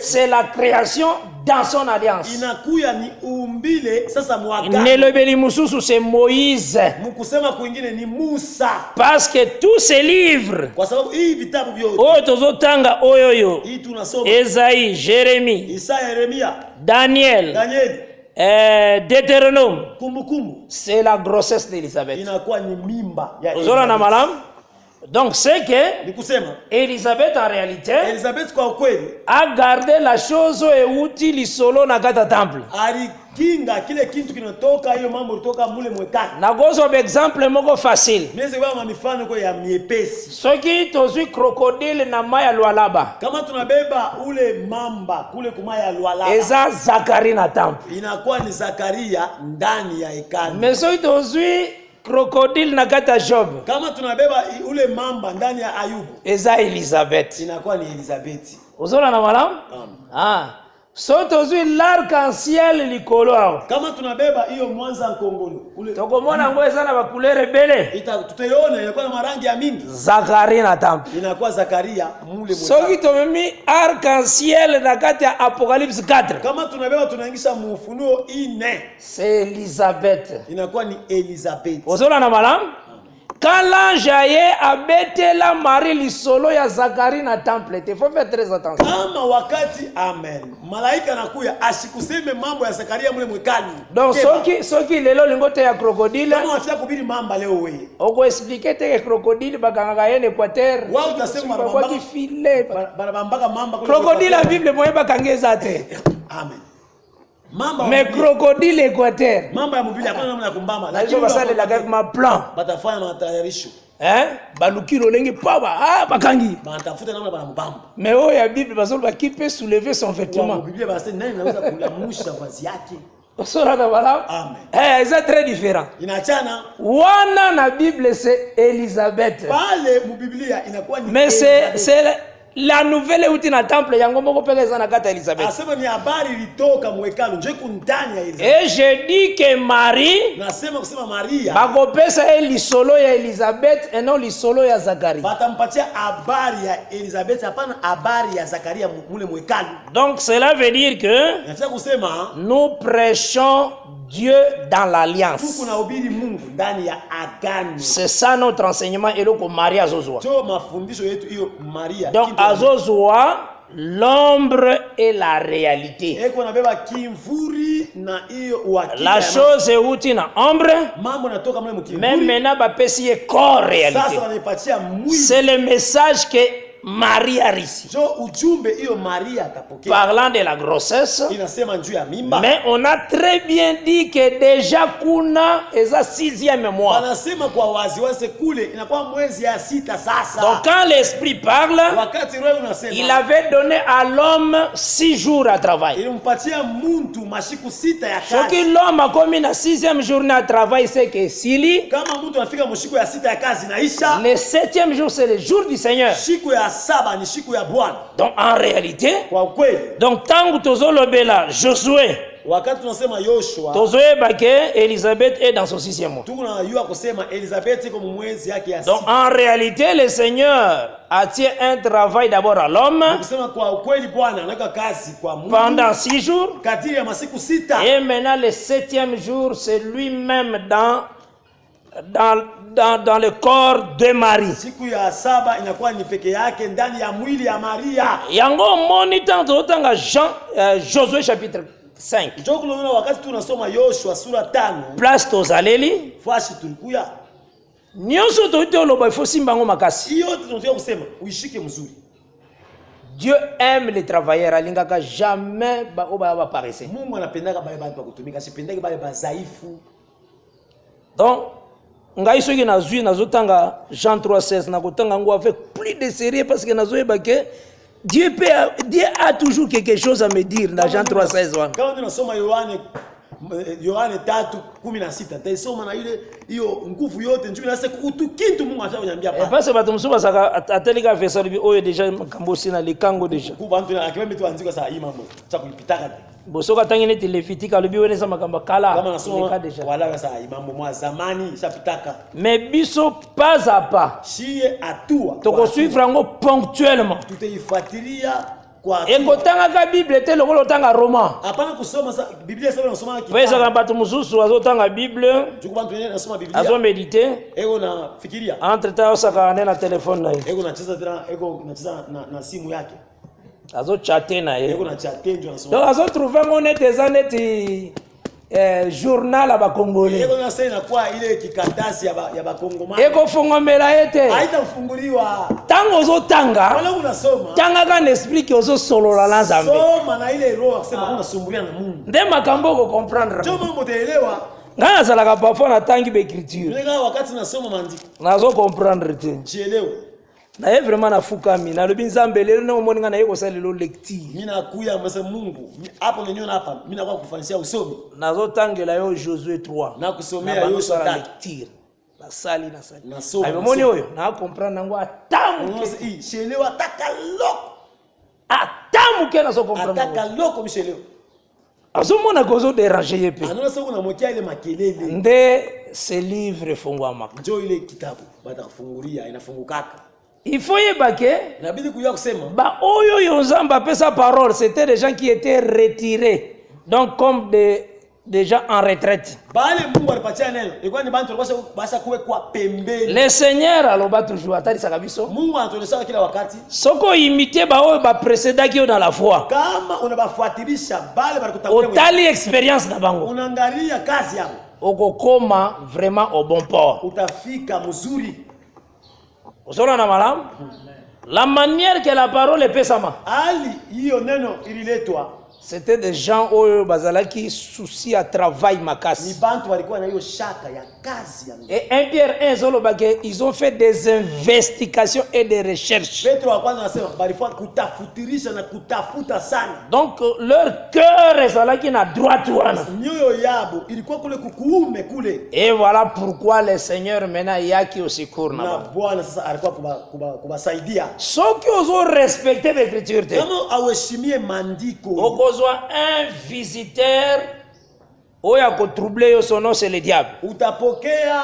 c'est la création dans son alliance. Inakuya ni umbile sasa mwagano. Nelobeli mususu c'est Moïse. Mkusema kwingine ni Musa. Parce que tous ces livres kwa sababu hii vitabu vyote oyo tozotanga oyoyo hii tunasoma Esaïe, Jérémie, Isaya, Yeremia, Daniel, Deutéronome. Kumbukumbu. C'est la grossesse d'Élisabeth. Inakuwa ni mimba ya Elizabeth. Na malam. Donc c'est que nikusema Élisabeth en réalité Elizabeth kwa ukweli a gardé la chose euti lisolo na kata temple. Alikinga kile kitu kinatoka hiyo mambo kutoka mule mwekani. Na gozo exemple moko facile. Meze kwa mifano kwa ya miepesi. Soki tozwi crocodile na maya Lualaba. Kama tunabeba ule mamba kule kumaya Lualaba. Eza Zakaria na temple. Inakuwa ni Zakaria ndani ya hekalu. Mais soki tozwi crocodile na kata Job. Kama tunabeba ule mamba ndani ya Ayubu. Eza Elizabeth. Inakuwa ni Elizabeth. Uzona na malam? So tozwi l'arc-en-ciel likolo. Kama tunabeba hiyo mwanza nkongolo. Tokomona ngo eza na bakulere bele. Tutaiona inakuwa na marangi ya mingi. Zakaria na temple. Inakuwa Zakaria mule mwekani. Soki tomemi arc-en-ciel na kati ya Apocalypse 4. Kama tunabeba tunaingisha mufunuo 4. C'est Elizabeth. Inakuwa ni Elizabeth. Uzona na malam? Quand l'ange a bêté la Marie lisolo ya Zakaria na temple, il faut faire très attention. Kama wakati amen. Malaika anakuya asikuseme mambo ya Zakaria mule mwekani. Donc soki lelo lingote ya crocodile. Kama wafia kubiri mamba leo wewe. Oko expliquer te crocodile bakanga yene Équateur. Wao utasema kwa kifile. Barabambaka mamba kule. Crocodile la Bible moye bakangeza te. Amen. Mais crocodile équateur. Mambo ya mobili hakuna namna ya kumbamba. Lakini basale la avec ma plan. Batafanya matayarisho. Balukilo lengi paba bakangi. Batafuta namna bana mbamba. Mais oh ya Bible basolo qui peut soulever son vêtement. Biblia basi nani anaweza kulamusha vazi yake. Sora na bala. Amen. C'est très différent. Inachana. Wana na Bible c'est Elisabeth. Pale mu Biblia inakuwa ni. Mais c'est la nouvelle outil na temple yango moko peke za na kata Elisabeth. Asema ni habari ilitoka mwekalo nje kundani ya Elisabeth. Et je dis que Marie nasema kusema Maria bakopesa lisolo ya Elisabeth et non lisolo ya Zacharie. Batampatia habari ya Elisabeth hapana habari ya Zakaria mule mwekalo. Donc cela veut dire que nataka kusema nous prêchons Dieu dans l'alliance. C'est ça notre enseignement et le Maria Zozwa. Donc Azozwa, l'ombre et la réalité. La chose est outil na ombre. Même maintenant bapesi est corps réalité. C'est le message que Marie a reçu. Parlant de la grossesse, mais on a très bien dit que déjà kuna eza 6e mois. Donc quand l'esprit parle, il avait donné à l'homme 6 jours à travailler. Ce que l'homme a commis la 6e journée à travail, c'est que Sili, le 7e jour, c'est le jour du Seigneur. Donc en réalité, donc tant que tozolobela Josué, Josué Baké, Elisabeth est dans son 6e mois. Donc en réalité, le Seigneur attire un travail d'abord à l'homme pendant 6 jours. Et maintenant le 7e jour, c'est lui-même dans le corps de Marie. Yango monitant totanga Josué chapitre 5. Place tozaleli. Nyonso totoloba il faut simbango makasi. Dieu aime les travailleurs, alingaka jamais ba paraître. Donc ngai soki nazui nazotanga Jean 3:16 nakotanga ngo avec plus de sérieux parce que nazoyeba que Dieu a toujours quelque chose à me dire dans Jean 3:16 wana. Quand on nasoma Yohane 3:16 taisoma na ile hiyo nguvu yote njoo nase kutu kintu Mungu atanyambia pa. Parce que bato musuba saka atelika verset bi oyo déjà kambosi na likango déjà. Ku bantu na akibembe tu anzika sa imambo cha kuipitaka te. Bosoka tangine telefitika lobi wene sama kamba kala kama nasoma wala sa imambo mwa zamani chapitaka. Mais biso pas à pas. Chie atua. Toko suivre ngo ponctuellement. Tutaifuatilia et kotanga ka Bible te lokolo tanga roman. Hapana kusoma Biblia sasa unasoma kitabu. Weza kama batu mususu azotanga Bible. Jukubantu wenyewe nasoma Biblia. Azo méditer. Ego na fikiria. Entre temps osaka na téléphone na yeye. Ego nacheza tena na simu yake. Azo chatter na yeye. Ego na chatter ndio nasoma. Donc azo trouver ngone des années journal aba Congolais. Ego na sasa kwa ile kikatasi ya ba Kongomani. Ego fungomela ete. Haitafunguliwa. Tango zotanga. Wala unasoma. Tanga ka esprit ki ozo solola na Nzambe. Soma na ile roho kusema unasumbulia na Mungu. Nde makambo ko comprendre. Ndio mambo utaelewa. Ngana salaka parfois na tangi be écriture. Ndio wakati nasoma maandiko. Nazo comprendre te. Jielewe. Na ye vraiment na fukami na lobi Nzambe lelo na moninga na ye ko salelo lecture. Mimi nakuya masa Mungu. Hapo niniona hapa. Mimi nakuwa kufanisia usomi. Nazo tangela yo Josué 3. Na kusomea yo la lecture. La sali na sali. Ayo moni oyo na comprendre ngo atamu. Shelewa atakaloko. Atamu ke na so comprendre. Atakaloko mishelewa. Azomona gozo déranger yepe. Anona soko na mokia ile makelele. Nde ce livre fungwa maka. Ndio ile kitabu batakufungulia inafungukaka. Il faut y baquer. Ba oyo yo Nzamba pesa parole, c'était des gens qui étaient retirés. Donc comme des gens en retraite. Le Seigneur aloba toujours atali sakabiso. Mungu anatueleza kila wakati. Soko imiter ba oyo ba précédent qui dans la foi. Kama unabafuatilisha bale balikutangulia. Otali expérience na bango. Unaangalia kazi yao. Okokoma vraiment au bon port. Utafika mzuri. La manière que la parole est pesama. Ali hiyo neno ililetwa. C'était des gens oyo bazalaki souci à travail Ni makasi. bantu walikuwa na hiyo shaka ya kazi ya Mungu. Et 1 Pierre 1 zolobake, ils ont fait des investigations et des recherches. Petro wa kwanza anasema balifua kutafutirisha na kutafuta sana. Donc leur cœur ezalaki na droite wana. Mioyo yabo ilikuwa kule kukuume kule. Et voilà pourquoi le Seigneur maintenant yaki au secours Na na. Bwana sasa alikuwa kubasaidia. Soki ozo respecter l'écriture te. Kama aweshimie maandiko. Okozwa un visiteur oya ko troubler yo son nom c'est le diable. Utapokea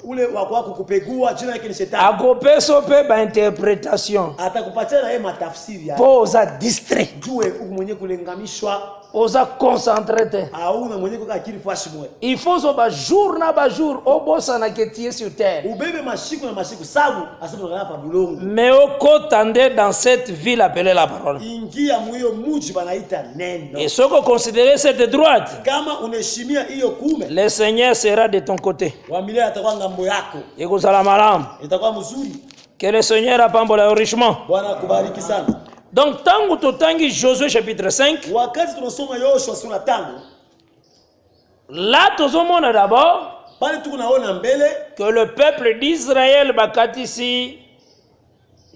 ule wako kukupegua, jina yake ni shetani. Akopeso pe ba interpretation. Atakupatia na yeye matafsiri ya. Poza distrait. Jue mwenye kulengamishwa. Oza concentré te. Auna mwenye kwa akili fashi mwe. Il faut so ba jour na ba jour obosa na ketie sur terre. Ubebe mashiku na mashiku sabu asema ngala pa bulongo. Mais okotande dans cette ville appelée la parole. Ingia mwiyo muji banaita neno. Et soko considérer cette droite. Kama unaheshimia hiyo kume. Le Seigneur sera de ton côté. Wa milele atakuwa ngambo yako. Ekozala malamu. Itakuwa mzuri. Que le Seigneur apambola richement. Bwana akubariki sana. Donc tangu totangi Josué chapitre 5. Wakati tunasoma Yoshua sura 5. Là tozomona d'abord pale tunaona mbele que le peuple d'Israël bakatisi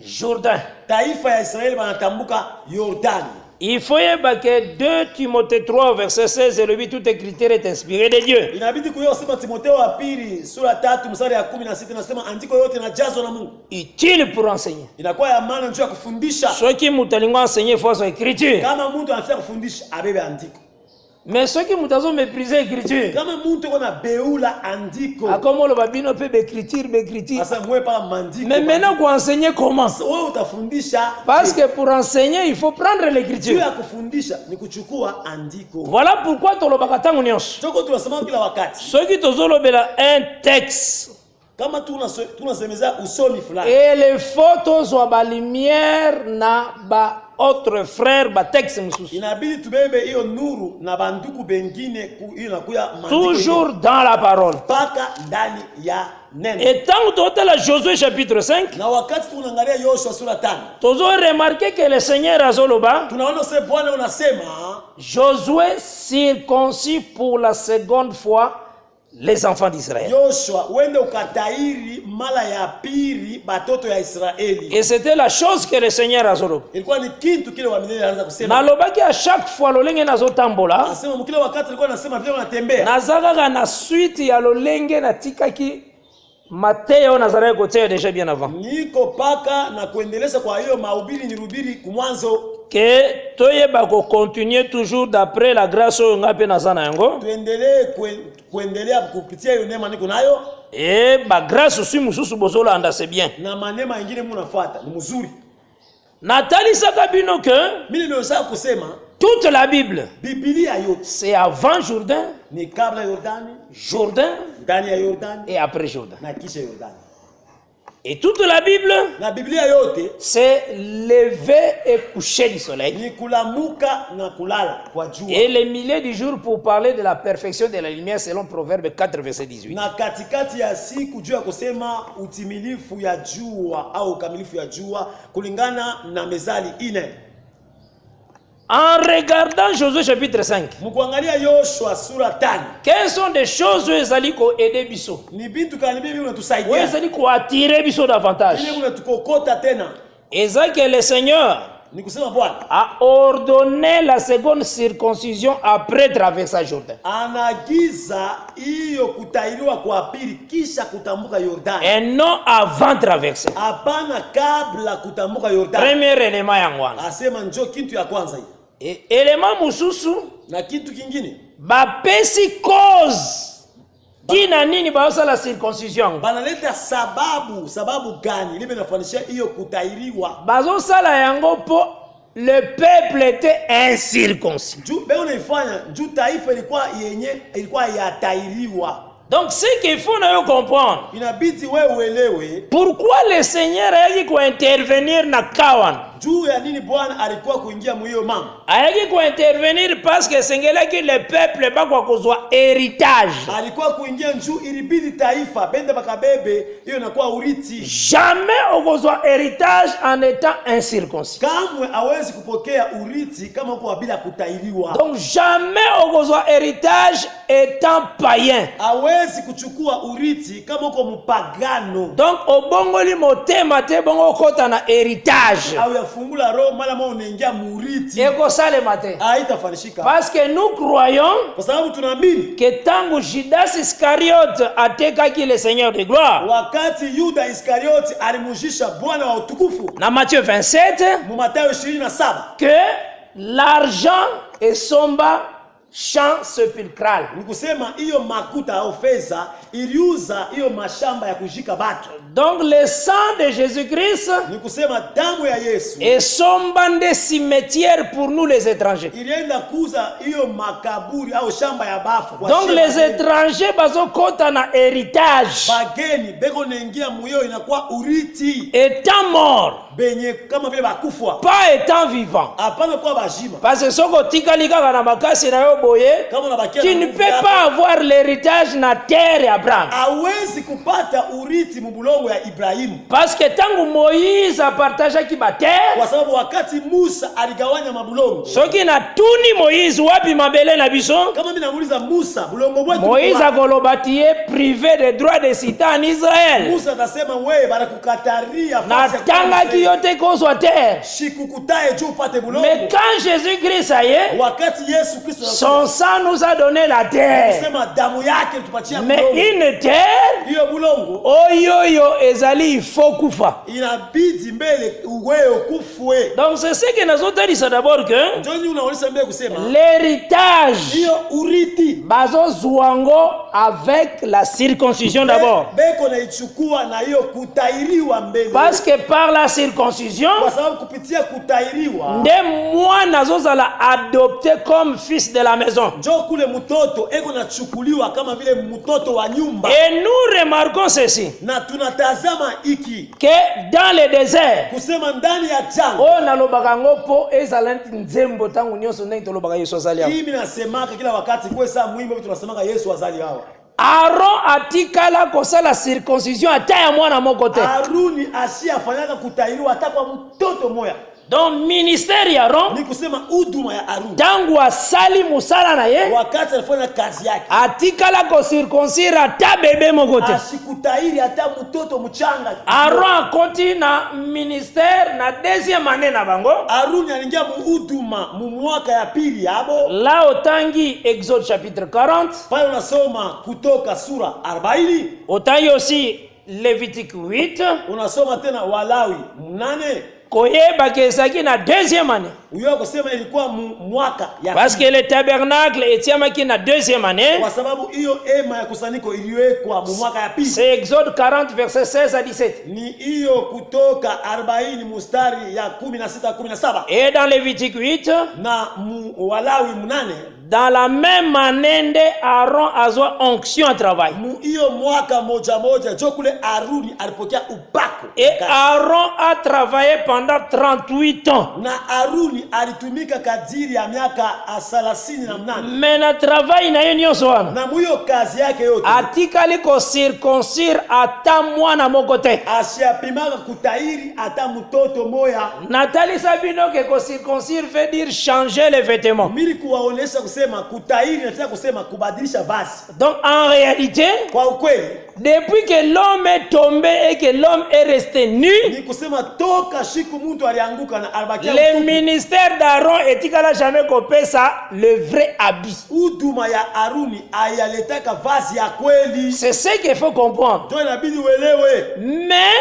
Jourdain. Taifa ya Israeli banatambuka Yordani. Il faut que 2 Timothée 3 verset 16 et le 8 toute écriture est inspirée de Dieu. Inabidi kuyosema Timotheo wa pili sura 3 mstari ya 16 nasema andiko yote inajazwa na Mungu. Utile pour enseigner. Inakuwa ya maana njoo ya kufundisha. Ceux qui mutalingwa enseigner faut son écriture. Kama mtu anataka kufundisha abebe andiko. Mais ceux qui mutazo mépriser l'écriture. Kama mtu kona beula andiko. Akomo lo babino pe d'écriture. Asa mwe pa mandiko. Mais maintenant pour enseigner comment? Wewe utafundisha. Parce que pour enseigner il faut prendre l'écriture. Ya kufundisha ni kuchukua andiko. Voilà pourquoi tolobaka tangu nyonso. Toko tunasema kila wakati. Ceux qui tozolobela un texte. Kama tunasemeza usomi fulani. Et les photos soient ba lumière na ba autre frère ba texte msusu. Inabidi tubebe hiyo nuru na banduku bengine inakuya mandiko. Toujours dans la parole. Paka ndani ya neno. Et tant que la Josué chapitre 5. Na wakati tunaangalia Yoshua sura 5. Tozo remarqué que le Seigneur azoloba. Tunaona se Bwana unasema Josué circoncis pour la seconde fois les enfants d'Israël. Yoshua wende ukatairi mala ya pili batoto ya Israeli. Et c'était la chose que le Seigneur azoloba. Ilikuwa ni kitu kile wa milele anaanza kusema. Nalobaki à chaque fois lolenge nazotambola. Anasema mkile wakati alikuwa anasema vile unatembea. Nazaka na suite ya lolenge na tikaki Mateo Nazareth côté déjà bien avant. Niko paka na kuendeleza kwa hiyo mahubiri nirubiri kumwanzo. Que toyeba ko continuer toujours d'après la grâce ngape nazana yango. Tuendelee kuendelea kupitia hiyo neema niko nayo. Ba grâce aussi mususu bozola anda c'est bien. Na manema mengine mnafuata ni mzuri. Natali sakabino que mimi nimesha kusema toute la Bible. Biblia yote c'est avant Jourdain, ni kabla Yordani, Jourdain ndani ya Yordani et après Jourdain. Na kisha Yordani. Et toute la Bible, na Biblia yote c'est lever et coucher du soleil. Ni kulamuka na kulala kwa jua. Et les milliers du jour pour parler de la perfection de la lumière selon Proverbe 4 verset 18. Na katikati ya siku jua kusema utimilifu ya jua au ukamilifu ya jua kulingana na Mezali 4. En regardant Josué chapitre 5, mkuangalia Yoshua sura 5, quelles sont des choses ezali ko aider biso? Ni bitu kani bibi unatusaidia. Wewe ezali ko attirer biso davantage. Ile unatukokota tena. Eza que le Seigneur ni kusema Bwana a ordonné la seconde circoncision après traverser Jourdain. Anagiza hiyo kutairiwa kwa pili kisha kutambuka Yordani. Et non avant traverser. Hapana kabla kutambuka Yordani. Premier élément yangu. Asema njoo kitu ya kwanza hii. Élément mususu na kitu kingine bapesi cause kina nini baosa la circoncision banaleta sababu gani libe nafanisha hiyo kutairiwa bazosala yango po le peuple était incirconcis beo naifanya juu taifa ilikuwa yatairiwa. Donc ce qu'il faut comprendre, inabidi wewe uelewe pourquoi le Seigneur a dit qu'on intervenir na kawan. juu ya nini Bwana alikuwa kuingia mu hiyo mambo. Ayaki ko intervenir parce que sengelaki le peuple bakwa kozwa héritage. Alikuwa kuingia juu ilibidi taifa bende bakabebe hiyo inakuwa uriti. Jamais okozwa héritage en étant incirconcis. Kamwe hawezi kupokea uriti kama uko bila kutairiwa. Donc jamais okozwa héritage étant païen. Hawezi kuchukua uriti kama uko mpagano. Donc obongoli motema te bongo kota na héritage. Au yafungula roho mala mo unaingia muriti. Eko sale mate. Haitafanishika. Parce que nous croyons kwa sababu tunaamini que tangu Judas Iscariote atekaki le Seigneur de gloire. Wakati Yuda Iscariote alimujisha Bwana wa utukufu. Na Matthieu 27 mu Mathayo 27 que l'argent esomba champ sepulcral. Nikusema hiyo makuta au fedha iliuza hiyo mashamba ya kujika batu. Donc le sang de Jésus-Christ nikusema damu ya Yesu esomba nde cimetière pour nous les étrangers. Ilienda kuuza hiyo makaburi au shamba ya bafu kwa donc les étrangers bazo kota na héritage. Bageni beko naingia muyo inakuwa uriti. Étant mort benye kama vile bakufwa. Pas étant vivant. Hapana kwa bajima. Parce que soko tikali kaka na makasi na yo boye. Tu ne peux pas avoir l'héritage na terre ya Abraham. Hawezi kupata uriti mbulongo ya Ibrahimu. Parce que tangu Moïse a partagé ki ba terre. Kwa sababu wakati Musa aligawanya mabulongo. Soki na tuni Moïse wapi mabele na biso? Kama mimi namuuliza Musa bulongo wetu. Moïse akolobatie privé de droit de cité en Israël. Musa atasema wewe barakukataria fasi ya tanga kiyote kozwa terre. Shikukutae juu upate bulongo. Mais quand Jésus-Christ aye, wakati Yesu Kristo son sang nous a donné la terre. Sema damu yake tupatia bulongo. Mais une terre hiyo bulongo oyoyo ezali il faut kufa. Inabidi mbele uwewe kufwe. Donc c'est ce que nazotalisa d'abord que Njoni unaonesha mbele kusema l'héritage hiyo uriti bazo zuango avec la circoncision d'abord. Beko na ichukua na hiyo kutairiwa mbele. Parce que par la circoncision kwa sababu kupitia kutairiwa nde mwana azozala adopté comme fils de la maison. Njo kule mtoto eko nachukuliwa kama vile mtoto wa nyumba. Et nous remarquons ceci. Na tunatazama iki que dans le désert kusema ndani ya jangwa o nalobaka ngo po ezalanti nzembo tangu nyonso ndenge tolobaka Yesu azali hapo. Mimi nasemaka kila wakati kwa saa mwimbo tunasemaka Yesu azali hapo. Aaron atikala kosala circoncision ata ya mwana moko te. Aruni asiyafanyaka kutairiwa hata kwa mtoto moya. Donc ministère ya Aaron ni kusema huduma ya Aruni tangu asali musala na ye wakati alifanya kazi yake atikala ko circoncire ata bebe moko te. Asikutairi hata mtoto mchanga. Aaron akoti na ministère na deuxième année na bango. Aruni alingia huduma mu mwaka ya pili yabo. La otangi Exode chapitre 40 pale unasoma Kutoka sura 40. Otangi aussi Lévitique 8 unasoma tena Walawi 8. Koyeba kesaki na deuxième année. Uyo kusema ilikuwa mwaka ya parce que le tabernacle etiamaki na deuxième année. Kwa sababu hiyo ema ya kusanyiko iliwekwa mwaka ya pili. C'est Exode 40 verset 16 à 17. Ni hiyo Kutoka 40 mstari ya 16 17. Et dans Lévitique 8 na Walawi 8. Dans la même année, Aaron azwa onction à travail. Hiyo mwaka moja moja jo kule Aruni alipokea upako. Et Aaron a travaillé pendant 38 ans. Na Aruni alitumika kadiri ya miaka 38. Mais na travail na yeye wana. Na muyo kazi yake yote. Atikali ko circoncire ata mwana moko te. Asiapimaka kutairi ata mtoto moya. Nathalie Sabino ke ko circoncire veut dire changer les vêtements. Mili kuwaonesha kusema kutairi nataka kusema kubadilisha vazi. Donc en réalité, kwa ukweli, depuis que l'homme est tombé et que l'homme est resté nu, ni kusema toka siku mtu alianguka na albakia le ministère d'Aaron etikala jamais kopesa le vrai habit. Huduma ya Aruni ayaletaka vazi ya kweli. C'est ce qu'il faut comprendre. Ndio inabidi uelewe. Mais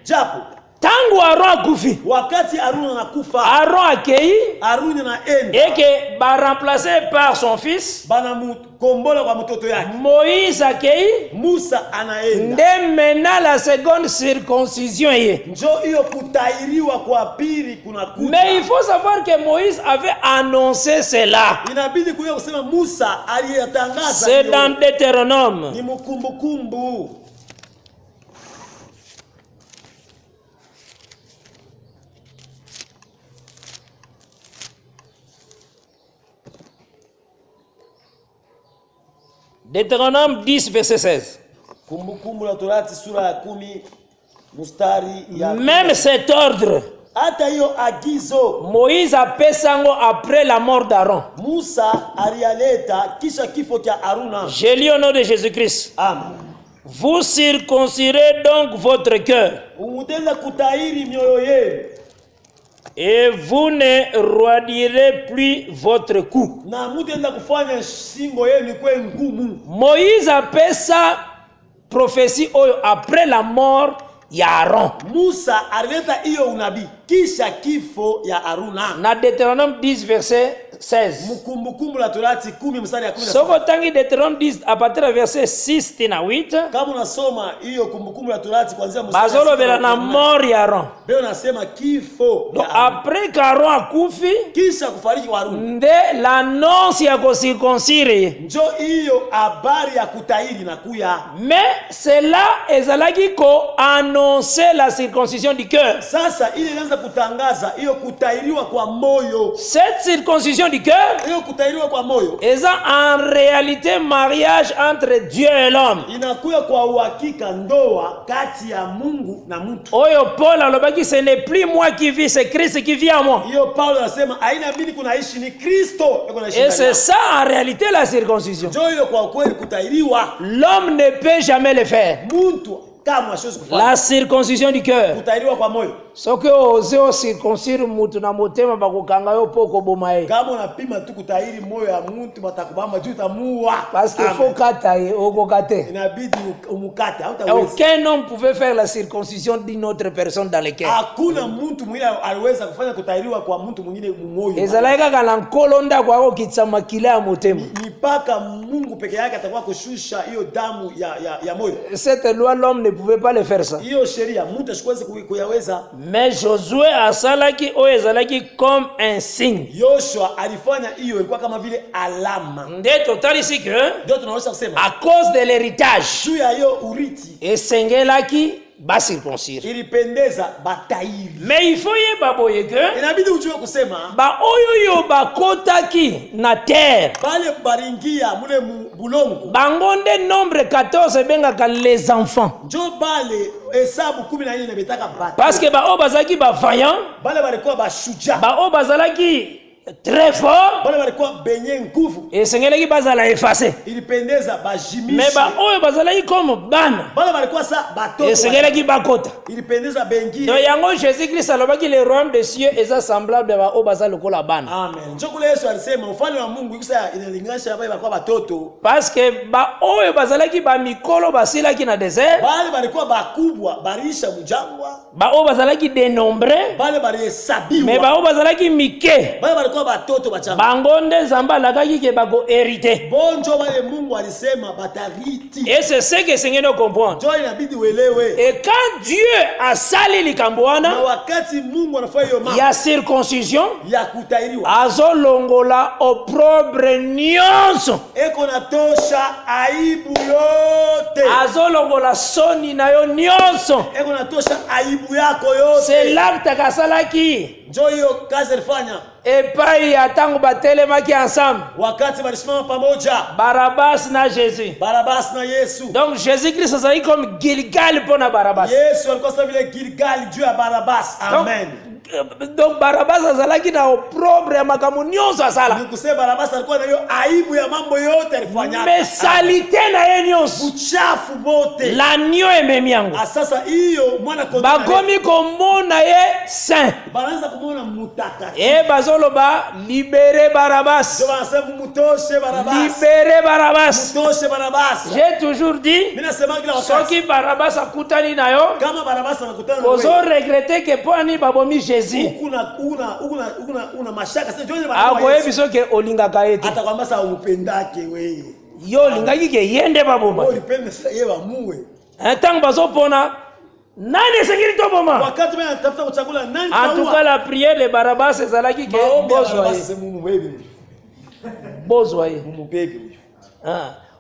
japo tangu Aaron akufi, wakati Aaron anakufa, Aaron akei, Aaron anaenda et que ba remplacé par son fils, bana mukombola kwa mtoto yake Moïse akei, Musa anaenda. Nde mena la seconde circoncision ye. Njo hiyo kutairiwa kwa pili kuna kuja. Mais il faut savoir que Moïse avait annoncé cela. Inabidi kuya kusema Musa aliyatangaza. C'est dans Deutéronome. Ni mkumbukumbu. Deutéronome 10, verset 16. Kumbukumbu la Torati sura ya 10 mstari ya Même cet ordre, hata hiyo agizo Moïse a pesango après la mort d'Aaron. Musa alialeta kisha kifo cha Haruna. Je lis au nom de Jésus-Christ. Amen. Vous circoncirez donc votre cœur Umutenda kutahiri mioyo yenu et vous ne roidirez plus votre cou. na mutenda kufanya singo yenu kwe ngumu. Moïse a fait sa prophétie après la mort d'Aaron. Musa alileta hiyo unabii kisha kifo ya Haruna. Na Deutéronome 10 verset 16. Mkumbukumbu la Torati 10 mstari ya 17. Soko tangi Deutéronome 10 à partir du verset 6 tina 8. Kama unasoma hiyo kumbukumbu la Torati kuanzia mstari Bazolo bela na mort ya Aaron. Beo nasema kifo Donc ya Haruna. après qu'Aaron a kufi, Kisha kufariki kwa Haruna. nde l'annonce ya ko circoncire. Njo hiyo habari ya kutahiri na kuya. Mais cela ezalaki ko annoncer la circoncision du cœur. Sasa ile inaanza kutangaza hiyo kutahiriwa kwa moyo. Cette circoncision du cœur Hiyo kutahiriwa kwa moyo est en réalité mariage entre Dieu et l'homme. inakuya kwa uhakika ndoa kati ya Mungu na mtu. Oyo Paul alobaki, ce n'est plus moi qui vis, c'est Christ qui vit en moi. Hiyo Paulo anasema haina bidi kunaishi ni Kristo yuko anaishi Et ndani c'est yako. ça en réalité la circoncision. Njo hiyo kwa kweli kutahiriwa. L'homme ne peut jamais le faire. Mtu kama hawezi kufanya La circoncision du cœur. kutahiriwa kwa moyo. Soki oze ocirconcire mutu na motema bakokanga yo po koboma ye. Kama unapima tu kutahiri moyo ya mtu batakubamba juu utamuua. Parce qu'il faut kata ye okokate. Inabidi umukate hautaweza. Aucun homme pouvait faire la circoncision d'une autre personne dans le cœur. Hakuna mtu mwingine aliweza kufanya kutahiriwa kwa mtu mwingine moyo. Ezalaki kaka na nkolo ndako akokitisa makila ya motema. Ni mpaka Mungu peke yake atakuwa kushusha hiyo damu ya moyo. Cette loi, l'homme ne pouvait pas le faire ça. Hiyo sheria mtu asiweze kuyaweza. Mais Josué asalaki oyo ezalaki comme un signe. Yoshua alifanya hiyo ilikuwa kama vile alama. Nde totalisi que Ndio tunaweza kusema à cause de l'héritage juu ya hiyo urithi esengelaki basirconcire. ilipendeza batahiri. Mais il faut yeba boye que Inabidi ujue kusema ba oyo yo bakotaki na terre bale baringia mule bulongo bango nde nombre 14 ebengaka les enfants. njo bale hesabu 14 na betaka bata. Parce que ba oyo bazalaki bavaillant, Bale balikuwa bashuja. ba oyo bazalaki très fort, Bale balikuwa benye nguvu. esengelaki bazala efface. Ilipendeza bajimishe. Mais ba oyo bazalaki comme bana, Bale balikuwa sa batoto. esengelaki bakota. Ilipendeza bengi. Donc yango Jésus-Christ alobaki le royaume des cieux eza semblable ba oyo baza lokola bana. Amen. Njo kule Yesu alisema ufalme wa Mungu ikusa inalinganisha bale balikuwa batoto. Parce que ba oyo bazalaki ba mikolo basilaki na désert, Bale balikuwa bakubwa barisha mujangwa. ba oyo bazalaki dénombré, Bale balihesabiwa. mais ba oyo bazalaki mike, Bale balikuwa batoto bachanga. bango nde Nzambe alakaki ke bako hérité. Bonjo bale Mungu alisema batariti. Et c'est ce que sengeni comprendre. Njo inabidi uelewe. Et quand Dieu a sali likambo Na wana wakati Mungu anafanya hiyo mambo ya circoncision, ya kutahiriwa azolongola opprobre nyonso, eko natosha aibu yote. azolongola soni na yo nyonso. Eko natosha aibu yako C'est yote. l'acte kasalaki Njo hiyo kazi alifanya epai ya tango batelemaki ensemble wakati walisimama pamoja Barabas na Jésus. Barabas na Yesu. Donc Jésus-Christ azalaki comme Gilgal pour na Barabas. Yesu alikuwa sawa vile Gilgali juu ya Barabas. Amen. Donc Barabas azalaki na opprobre ya makambo nyonso asala. Ni kusema Barabas alikuwa na hiyo aibu ya mambo yote alifanya. Mais salite na ye nyonso, Uchafu bote. l'agneau ememi yango. Sasa hiyo mwana kondoo Bakomi komona ye saint. banaanza kumuona mutaka. E bazoloba libere Barabas. Ndio wanasema mutoshe Barabas. Libere Barabas. Mutoshe Barabas. J'ai toujours dit, Mimi nasema kila wakati soki Barabas akutani na yo, kama Barabas anakutana na ozo wewe regrette que poni babomi Jésus. una mashaka sasa njoo Akoyebi soki olingaka ye te. atakwambia sasa umpendake wewe. Yo olingaki ke yende baboma. Wewe ulipenda sasa yeye wamuwe. Ntango bazopona nani esengeli toboma. Wakati mimi natafuta kuchagula nani En tout cas la prière de Barabas ezalaki ke bozwa ye. sasa mumu wewe. Bozwa ye. Mumu bebe.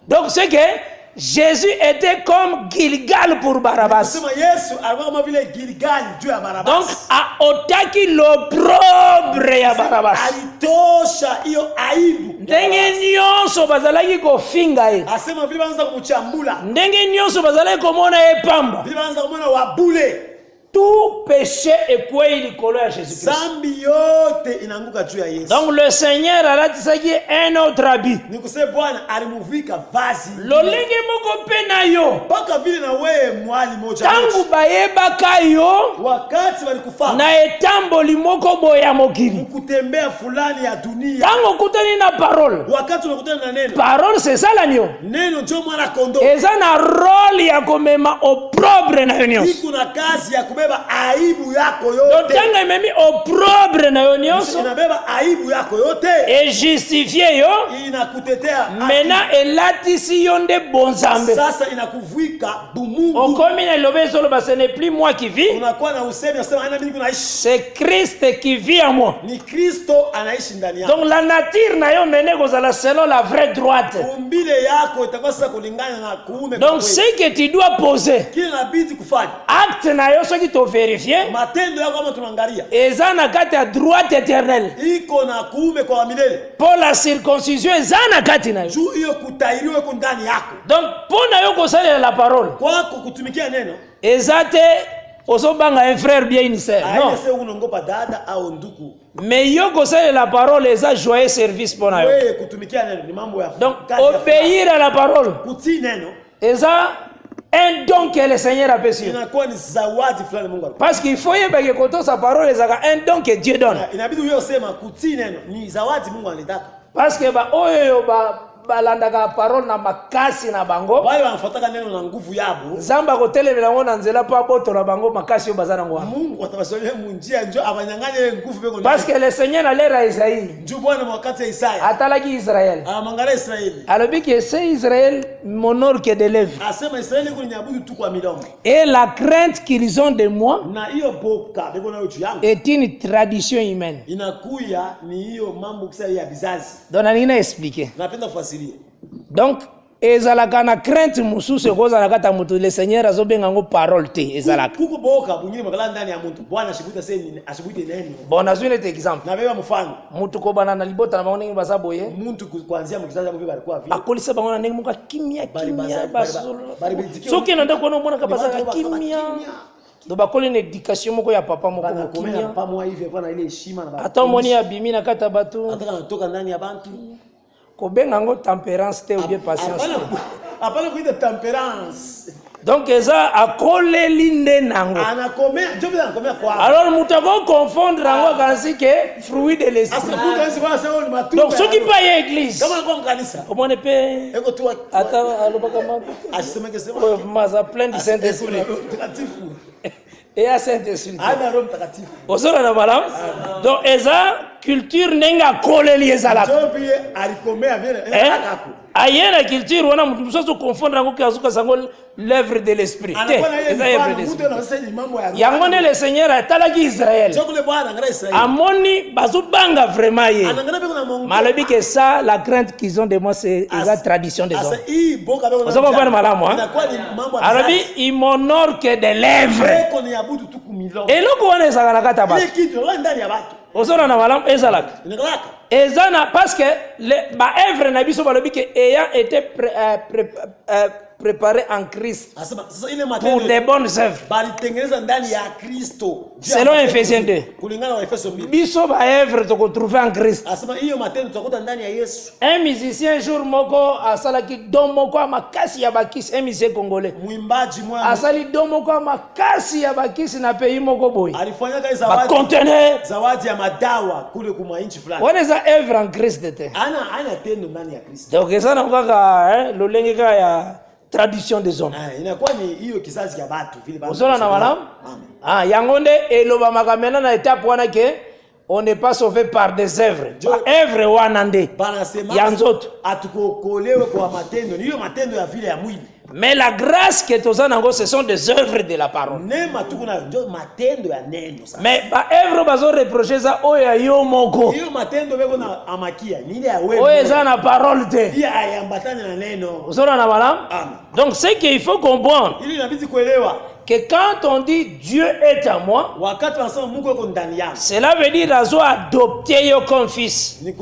Donc c'est que Jésus était comme Gilgal pour Barabbas. Sema Yesu alikuwa kama vile Gilgali juu ya Barabas. Donc aotaki l'opprobre ya Barabbas. Alitosha hiyo aibu. Ndenge nyonso bazalaki kofinga ye. Asema vile banza kumuchambula. Ndenge nyonso bazalaki komona ye pamba. Vile banza kumona wabule. Tout péché est quoi il colle à Jésus-Christ. Zambi yote inaanguka juu ya Yesu. Donc le Seigneur a latisaki un autre habit. Ni kusema Bwana alimuvika vazi. Lolenge moko pe na yo. Paka vile na wewe mwali moja. Tangu bayebaka yo. Wakati walikufa. Na etamboli moko boya mokili. Kutembea fulani ya dunia. Tangu kutani na parole. Wakati unakutana na neno. Parole c'est ça l'agneau. Neno ndio mwana kondoo. Eza na rôle ya komema opprobre na yo. Iko na kazi ya kubeba aibu yako yote. Donc tanga imemi opprobre na yo nyonso. Inabeba aibu yako yote. Et justifier yo. Inakutetea. Maintenant elatisi yo nde bonzambe. Sasa inakuvika bumungu. Okomi na lobezo lo ce n'est plus moi qui vis. Unakuwa na usemi unasema ana mimi kunaishi. C'est Christ qui vit en moi. Ni Kristo anaishi ndani yako. Donc la nature na yo mene kozala selon la vraie droite. Umbile yako itakuwa sasa kulingana na kuume. Donc ce que tu dois poser. Kile inabidi kufanya. Acte na yo soki to vérifier. Matendo yako kama tunaangalia. Eza na kati ya droite éternelle. Iko na kuume kwa milele. Pour la circoncision eza na kati na yo. Juu hiyo kutairiwa iko ndani yako. Donc pona yo kosalela la parole. Kwako kutumikia neno. Eza te osobanga un frère bien une sœur. Non. Aise unongopa dada au ndugu. Mais yo kosalela la parole eza joyeux service pona yo. Wewe kutumikia neno ni mambo ya. Donc obéir à la parole. Kutii neno. Eza un don que le Seigneur a reçu. Inakuwa ni zawadi fulani Mungu alikupa. Parce qu'il faut yeba que koto sa parole ezaka un don que Dieu donne. Inabidi wewe usema kutii neno ni zawadi Mungu anataka. Parce que ba oyo balandaka parole na makasi na bango. Wale wanafuataka neno na nguvu yabo. Zamba kotelemela ngo na nzela pa boto na bango makasi yo bazana ngo. Mungu atabasholia munjia njo abanyanganye nguvu beko. Parce que le Seigneur a l'air à Isaïe. Njo Bwana wakati ya Isaya. Atalaki Israël. Amangala Israeli. Alobi que c'est Israël m'honore que de lèvres. Asema Israeli kunyabudu tu kwa midomo. Et la crainte qu'ils ont de moi Na hiyo boka beko na uchu yangu. est une tradition humaine. Inakuya ni hiyo mambo kisa ya bizazi. Donc nina expliquer. Napenda kufasiria. Donc ezalaka na crainte mususu koza kata mutu le Seigneur azobenga ngo parole te ezalaka. Kuko boka bungine makala ndani ya mtu. Bwana ashibuta seni ashibuite neno. Bon nazwile te exemple. Na beba mfano. Mutu ko bana na libota na bango basaboye. Mtu kuanzia mkizazi hapo vile alikuwa vile. Akolisa bango na ndenge muka kimia basolo. Soki na ndako na ka basaka kimia. Do bakoli na éducation moko ya papa moko kimia. Papa moi hivi kwa na ile heshima na baba. Ata moni abimi na kata batu. Ataka natoka ndani ya bantu. Kobenga ngo tempérance te ou bien patience. Apana kuita tempérance. Donc eza akole linde nango. Anakomea, ndio vile anakomea kwa. Alors mutako confondre nango kansi que fruit de l'esprit. Asa kuta hizo kwa sababu ni matunda. Donc soki pa ye église. Kama kwa kanisa. Omone pe. Eko tu ata alobaka mambo. Asema sema. Maza plein du Saint-Esprit. Et à Saint-Esprit. Ana Roho Mtakatifu. Ozora na malam. Donc eza culture nenga kole liezala. Ndio pia alikomea vile. Ayena culture wana mtu msoso confondre ngo kazuka sango l'œuvre de l'esprit. Eza œuvre de l'esprit. Yangone le Seigneur atalaki Israël. Amoni bazubanga vraiment ye. Malobi que ça la crainte qu'ils ont de moi c'est la tradition des hommes. Vous avez pas malamu hein? Arabi il m'honore que de lèvres. Et loko wana ezaka kata ba. Ozona na malamu ezalaka. Ezana parce que ba œuvre na biso balobi que ayant été préparé en Christ pour des bonnes œuvres. Selon Ephésiens 2. Biso ba œuvre to trouver en Christ. Un musicien jour moko asalaki don moko makasi ya bakisi, un musicien congolais. Asali don moko makasi ya bakisi na pays moko boy. Ba conteneur zawadi ya madawa kule kuma inchi fulani. Wana za œuvre en Christ te. Ana tendo ndani ya Kristo. Donc ezana kaka lolenge kaka ya tradition des hommes. Inakuwa ni hiyo kizazi ya watu vile bado. Usona na wala? Yangonde eloba makamena na étape wana ke on n'est pas sauvé par des œuvres. Œuvres wanande. Yanzoto. Mais la grâce que tu as, ce sont des œuvres de la parole. Mais ba œuvre bazo reprocher ça oya yo moko. Oya ça na parole te. Uzora na malam. Donc c'est qu'il faut comprendre. Que quand on dit Dieu est à moi, cela veut dire qu'ils ont adopté comme fils. Ils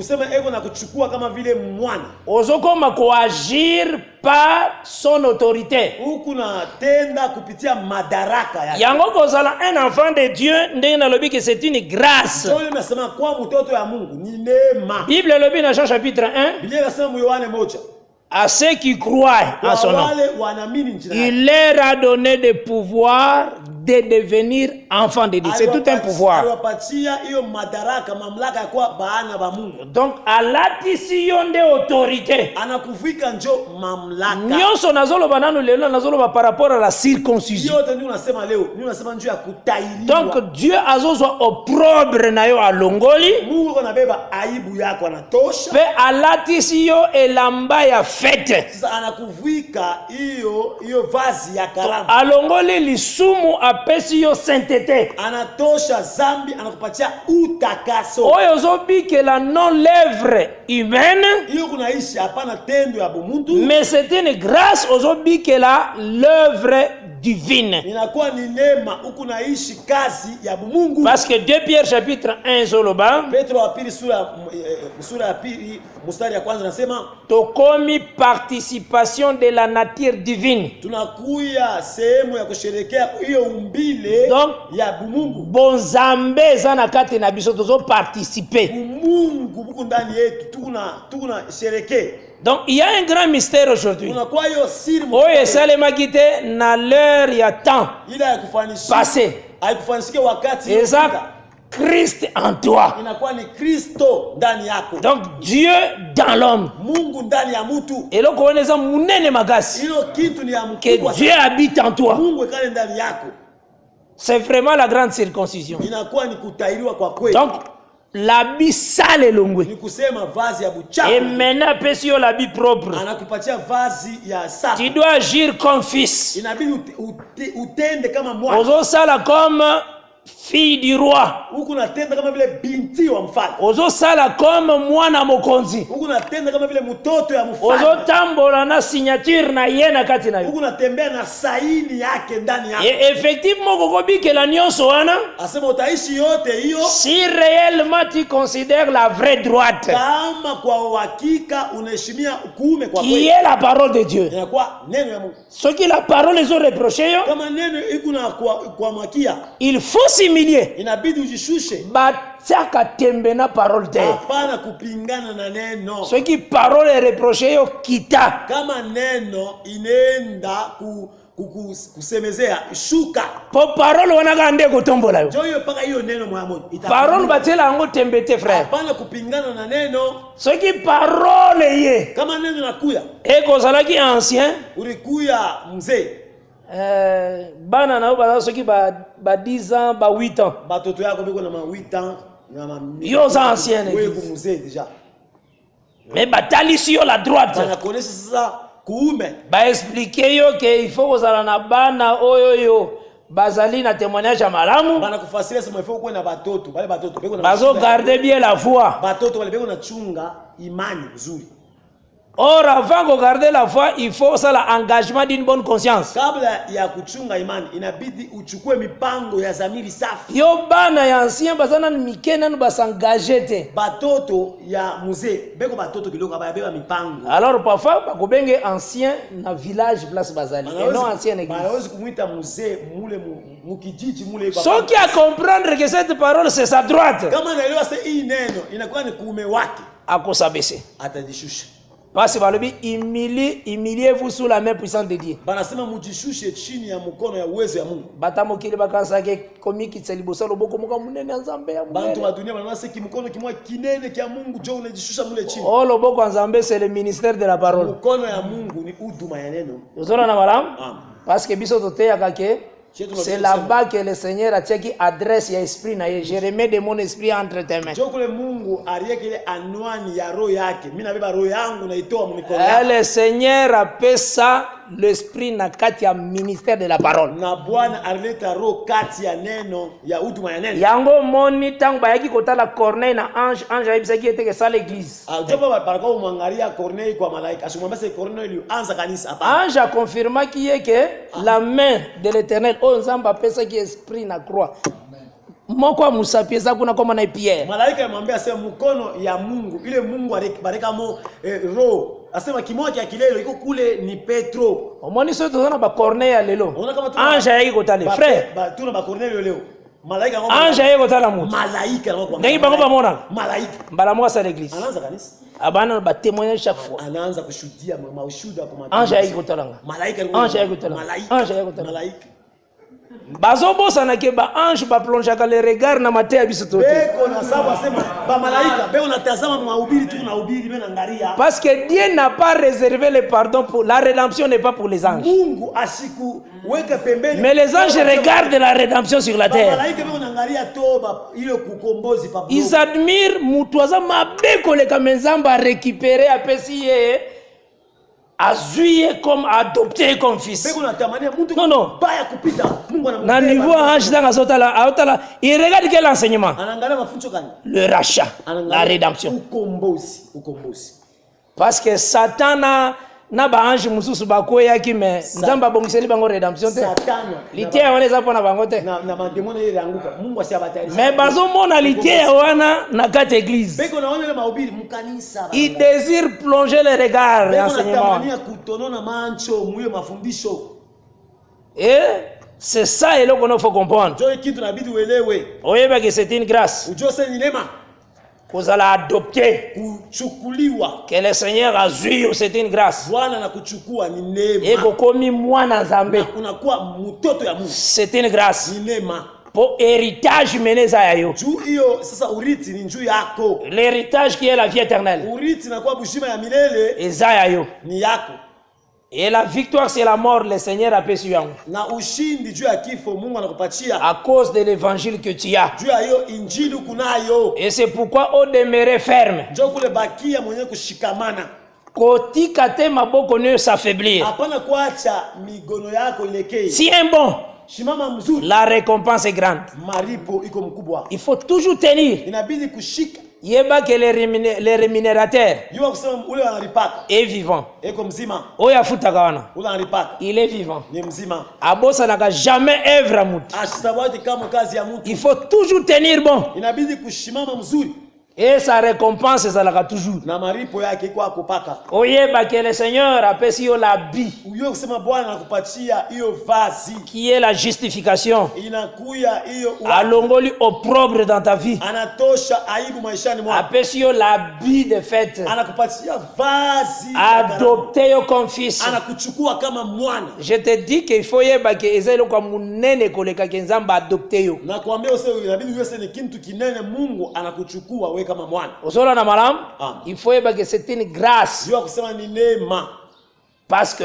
ont comme agir par son autorité. Yango kozala un enfant de Dieu, que c'est une grâce. Bible le dans Jean chapitre 1. À ceux qui croient en son nom, il leur a donné le pouvoir de devenir enfants de Dieu. C'est tout un pouvoir. Donc, à l'addition de autorité, par rapport à la circoncision. Donc, Dieu a opprobre na yo a longoli, à l'addition et l'ambaya fête. Alongoli lisumu apesi yo sainteté. Oyo zobi que la non lèvre humaine, mais c'est une grâce aujourd'hui que la l'œuvre divine. Parce que 2 Pierre chapitre 1 Zoloba, tokomi participation de la nature divine. Donc bonzambe zana kati na biso tozo participer. Donc il y a un grand mystère aujourd'hui. Oye salema kite na l'heure ya temps passé. Et ça Christ en toi. Donc Dieu dans l'homme. Et là connaissons munene magasi. Que Dieu habite en toi. C'est vraiment la grande circoncision. Donc l'habit sale est longue. Et maintenant, pesio l'habit propre. Tu dois agir comme fils. Ozo sala comme fille du roi. Ozo sala comme mwana mokonzi. Ozo tambola na signature na yena kati na yo. Et effectivement, kokobi que la nyonso wana, si réellement tu considères la vraie droite, qui est la parole de Dieu, ce qui la parole les ont reproché, il faut s'humilier. Batiaka tembe na parole te. Ce qui parole est reproché yo kita. Kama neno inenda kusemezea shuka. Po parole wana gande kotombola yo. Joyo paka hiyo neno mwamoja. Parole batela ngo tembete frère. Hapana kupingana na neno. Ce qui parole ye. Kama neno nakuya. Eko zalaki ancien. Ulikuya mzee. Bana na ba soki ba 10 ans ba 8 ans batoto yako biko na 8 ans na yo za ancien wewe kumuzee déjà mais batali sur la droite bana connaître ça kuume ba expliquer yo que il faut kozala na bana oyo bazali na témoignage malamu bana kufasiria sema il faut kuwa na batoto bale batoto biko na bazo garder bien la foi batoto bale biko na chunga imani nzuri. Or, avant de garder la foi, il faut ça l'engagement d'une bonne conscience. Kabla ya kuchunga imani, inabidi uchukue mipango ya zamiri safi. Yo bana ya ancien bazana mikena no basangager te. Batoto ya muzee, beko batoto kiloko baba mipango. Alors parfois bakobenge ancien na village place bazali. Et non ancien église. Bawezi kumuita muzee mule mukijiji mule baba. So qui a comprendre que cette parole c'est sa droite. Kama naelewa sasa hii neno inakuwa ni kuume wake. Akosabese. Atajishusha. Parce que balobi humiliez-vous sous la main puissante de Dieu. Banasema mujishushe chini ya mkono ya uwezo ya Mungu. Batamokile bakansake komiki tselibosa loboko muka munene nzambe ya Mungu. Bantu wa dunia banasema ki mkono kimwa kinene kia Mungu jo unajishusha mule chini. Oh loboko nzambe c'est le ministère de la parole. Mkono ya Mungu ni huduma ya neno. Uzona na malamu? Parce que biso tote yakake C'est là-bas que le Seigneur a dit adresse ya esprit na ye. Je remets de mon esprit entre tes mains. Le Seigneur appelle ça l'esprit na kati ya ministère de la parole. Yango moni tang bayaki kota la Corneille na ange ayebisa ki était que ça l'église. Ange a confirmé qui est que la main de l'Éternel onzamba pesa ki esprit na croix. Moko musapieza kuna kama na Pierre. Malaika amwambia sema mkono ya Mungu ile Mungu baraka mo roho. Asema kimoja kilelo iko kule ni Petro. Omoni sote tuna ba Corneille lelo. Ange yaki kotale frère. Ba tuna ba Corneille lelo. Malaika ngomba. Ange yaki kotala mutu. Malaika ngomba. Ngai bango ba mona. Malaika. Mbala mwasa l'église. Anaanza kanisa. Abana ba témoigner chaque fois. Anaanza kushuhudia maushuhuda kwa Ange yaki kotala. Malaika ngomba. Ange yaki kotala. Malaika. Ange yaki kotala. Malaika. Bazobosa na ke ba ange ba plonge ka le regard na maté biso tote. Beko na sababu asema ba malaika beko natazama mahubiri tu na hubiri mimi naangalia. Parce que Dieu n'a pas réservé le pardon pour la rédemption n'est pas pour les anges. Mungu asiku weka pembeni. Mais les anges regardent la rédemption sur la terre. Malaika beko naangalia toba ile kukombozi pa. Ils admirent mutuaza mabeko le kamenzamba récupérer apesi ye azuye comme adopté comme fils. Non, non. Dans le niveau ange, il regarde quel enseignement? Le rachat, la rédemption. Parce que Satan n'a pas ange mususu bakoya ki mais nzamba bongiseli bango rédemption te. Litie wana za pona bango te. Na mademoni ile anguka. Mungu asiabatari. Mais bazo mona litie wana na kati église. Beko naona ile mahubiri mkanisa. Il désire plonger les regards enseignement. Beko kutonona mancho muye mafundisho. Et c'est ça et là qu'on faut comprendre. Jo kitu nabidi uelewe. Oyeba que c'est une grâce. Ujose ni neema. Vous allez adopter. Kuchukuliwa. Que le Seigneur a joué, c'est une grâce. Bwana na kuchukua ni neema. Et kokomi mwana nzambe. Unakuwa mtoto ya Mungu. C'est une grâce. Ni neema. Pour héritage meneza yayo. Juu hiyo sasa urithi ni njuu yako. L'héritage qui est la vie éternelle. Urithi na kwa bushima ya milele. Eza yayo. Ni yako. Et la victoire c'est la mort, le Seigneur a payé yango. Na ushindi juu ya kifo Mungu anakupatia. À cause de l'évangile que tu as. Juu ya hiyo injili kunayo. Et c'est pourquoi on demeurer ferme. Njoo kule bakia mwenye kushikamana. Kotika te maboko ne s'affaiblir. Hapana kuacha migono yako ilekee. Tiens bon. Shimama mzuri. La récompense est grande. Maripo iko mkubwa. Il faut toujours tenir. Inabidi kushika. Yeba que les rémunérateurs est vivant. mzima. Oya futa kawana. Il est vivant. Ni mzima. Abosa naka jamais œuvre à mutu. Il faut toujours tenir bon. Inabidi kushimama mzuri. Et sa récompense ezalaka toujours. Na maripo yake iko akupaka. Oyeba que le Seigneur apesi yo l'habit. Uyo kusema Bwana anakupatia hiyo vazi. Qui est la justification. Inakuya hiyo alongoli opprobre dans ta vie. Anatosha aibu maishani mwako. Apesi yo l'habit de fête. Anakupatia vazi. Adopté yo comme fils. Anakuchukua kama mwana. Je te dis qu'il faut yeba que ezelo kwa munene koleka kenzamba adopté yo. Na kuambia useme inabidi uwe ni kitu kinene Mungu anakuchukua wewe kama mwana. Osola na malam, il faut yeba que c'est une grâce. Jua kusema ni neema. Parce que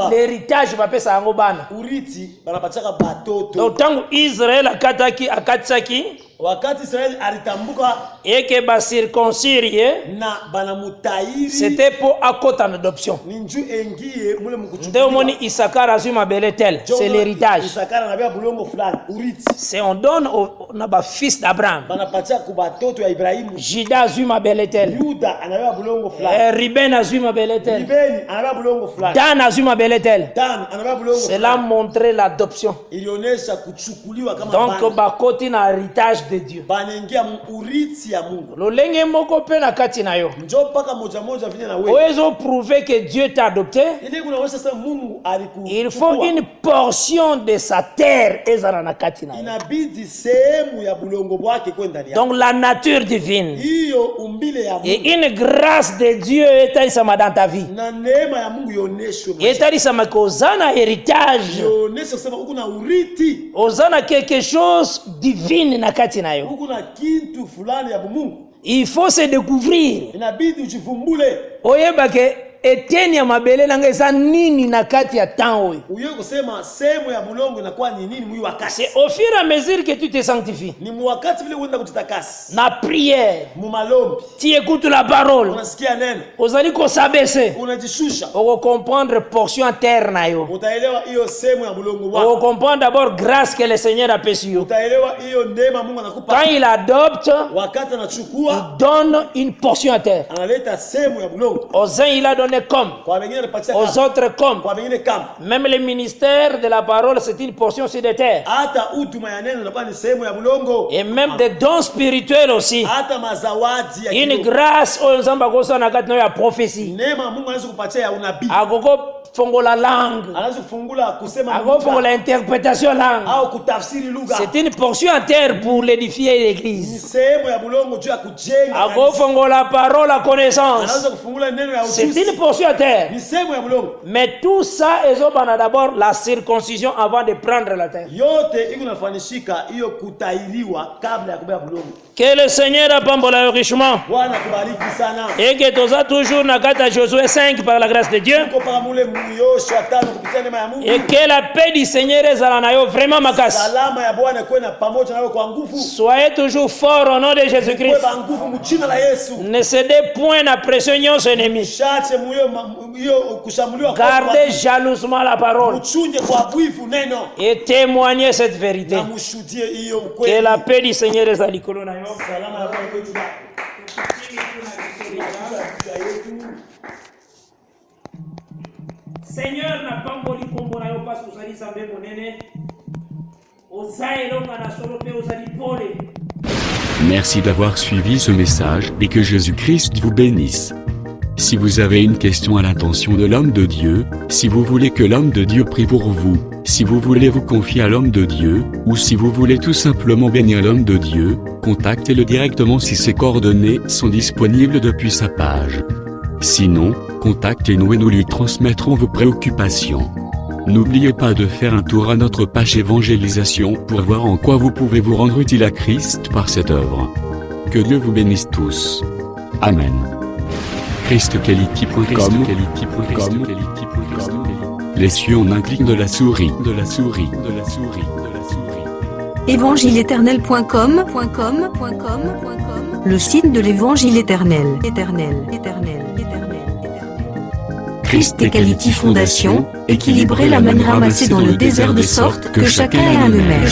l'héritage va pesa yango bana. Uriti banapachaka batoto. Donc tangu Israël akatsaki wakati Israël alitambuka et que ba circoncire na banamutairi c'était pour akota en adoption. Ninju engie mule mkuchukua. Ndio moni Isakara azuma beletel, c'est l'héritage. Isakara na bia bulongo fulani, uriti. C'est on donne na ba fils d'Abraham. Banapatia ku batoto ya Ibrahimu. Juda azuma beletel. Yuda anabia bulongo fulani. Ruben azuma beletel. Ruben anabia bulongo fulani. Dan azuma beletel. Dan anabia bulongo fulani. Cela montrer l'adoption. Ilionesha kuchukuliwa kama bana. Donc bakoti na héritage de Dieu. Banengia uriti ya Mungu. Lolenge moko pe na kati na yo. Njoo paka moja moja vile na wewe. Oezo prouver que Dieu t'a adopté. Ile kuna wesa sasa Mungu aliku. Il faut une portion de sa terre ezana na kati na yo. Inabidi sehemu ya bulongo bwake kwenda ndani. Donc la nature divine. Hiyo umbile ya Mungu. Et une grâce de Dieu etalisama dans ta vie. Na neema ya Mungu yoneshwe. Etalisama kozana héritage. Yoneshwe kusema uko na uriti. Ozana quelque chose divine na kati na yo. Kuna kitu fulani ya Mungu. Il faut se découvrir. Inabidi ujivumbule. Oyeba ke eteni ya mabele nanga eza nini na kati ya temps oyo. Uye kusema sehemu ya bulongo inakuwa ni nini mwi wakati. C'est au fur et à mesure que tu te sanctifies. Ni wakati vile uenda kujitakasa. Na prière. Mu malombi. Tu écoutes la parole. Unasikia neno. Ozali ko sabese. Unajishusha. Oko comprendre portion interne na yo. Utaelewa hiyo sehemu ya bulongo wako. Oko comprendre d'abord grâce que le Seigneur a fait sur you. Utaelewa hiyo neema Mungu anakupa. Quand il adopte, wakati anachukua, il donne une portion interne. Analeta sehemu ya bulongo. Aux uns il a donné comme. Kwa wengine alipatia aux autres comme. Kwa wengine kama. Même le ministère de la parole c'est une portion sur des terres. Hata huduma ya neno inakuwa ni sehemu ya bulongo. Et même des dons spirituels aussi. Hata mazawadi ya une grâce au nzamba kosa na kati ya prophétie. Neema Mungu anaweza kupatia ya unabii. Akoko fongola langue. Anaweza kufungula kusema akoko fongola interprétation langue. Au kutafsiri lugha. C'est une portion interne pour l'édifier l'église. Ni sehemu ya bulongo juu ya kujenga. Akoko fongola parole à connaissance. Anaweza kufungula neno ya ujuzi. C'est une portion interne. Ni sehemu ya bulongo. Mais tout ça ezobana d'abord la circoncision avant de prendre la terre. Yote iko nafanishika hiyo kutailiwa kabla ya kubeba bulongo. Que le Seigneur apambola richement. Bwana kubariki sana. Et que toza toujours na kata Josué 5 par la grâce de Dieu. Et que la paix du Seigneur ezala na yo vraiment makasi. Salama ya Bwana kwenda pamoja nawe kwa nguvu. Soyez toujours forts au nom de Jésus-Christ. Kwa nguvu mjina la Yesu. Ne cédez point à pression nyonso ennemi. Chache hiyo kushambuliwa kwa. Gardez jalousement la parole. Mchunge kwa bwivu neno. Et témoignez cette vérité. Na mshuhudie hiyo ukweli. Que la paix du Seigneur ezala likolo na yo. Salama ya Bwana kwetu. Seigneur na pamboli kombo na yo parce que osali sambe monene. Ozaelonga na solo pe ozali pole. Merci d'avoir suivi ce message et que Jésus-Christ vous bénisse. Si vous avez une question à l'intention de l'homme de Dieu, si vous voulez que l'homme de Dieu prie pour vous, si vous voulez vous confier à l'homme de Dieu, ou si vous voulez tout simplement bénir l'homme de Dieu, contactez-le directement si ses coordonnées sont disponibles depuis sa page. Sinon, contactez-nous et nous lui transmettrons vos préoccupations. N'oubliez pas de faire un tour à notre page évangélisation pour voir en quoi vous pouvez vous rendre utile à Christ par cette œuvre. Que Dieu vous bénisse tous. Amen. ChristQuality.com. Les cieux en un clic de la souris. Évangile-éternel.com. Le site de l'évangile éternel. Christ Equality Fondation, équilibrer la manne ramassée dans le désert de sorte que chacun ait un eumère.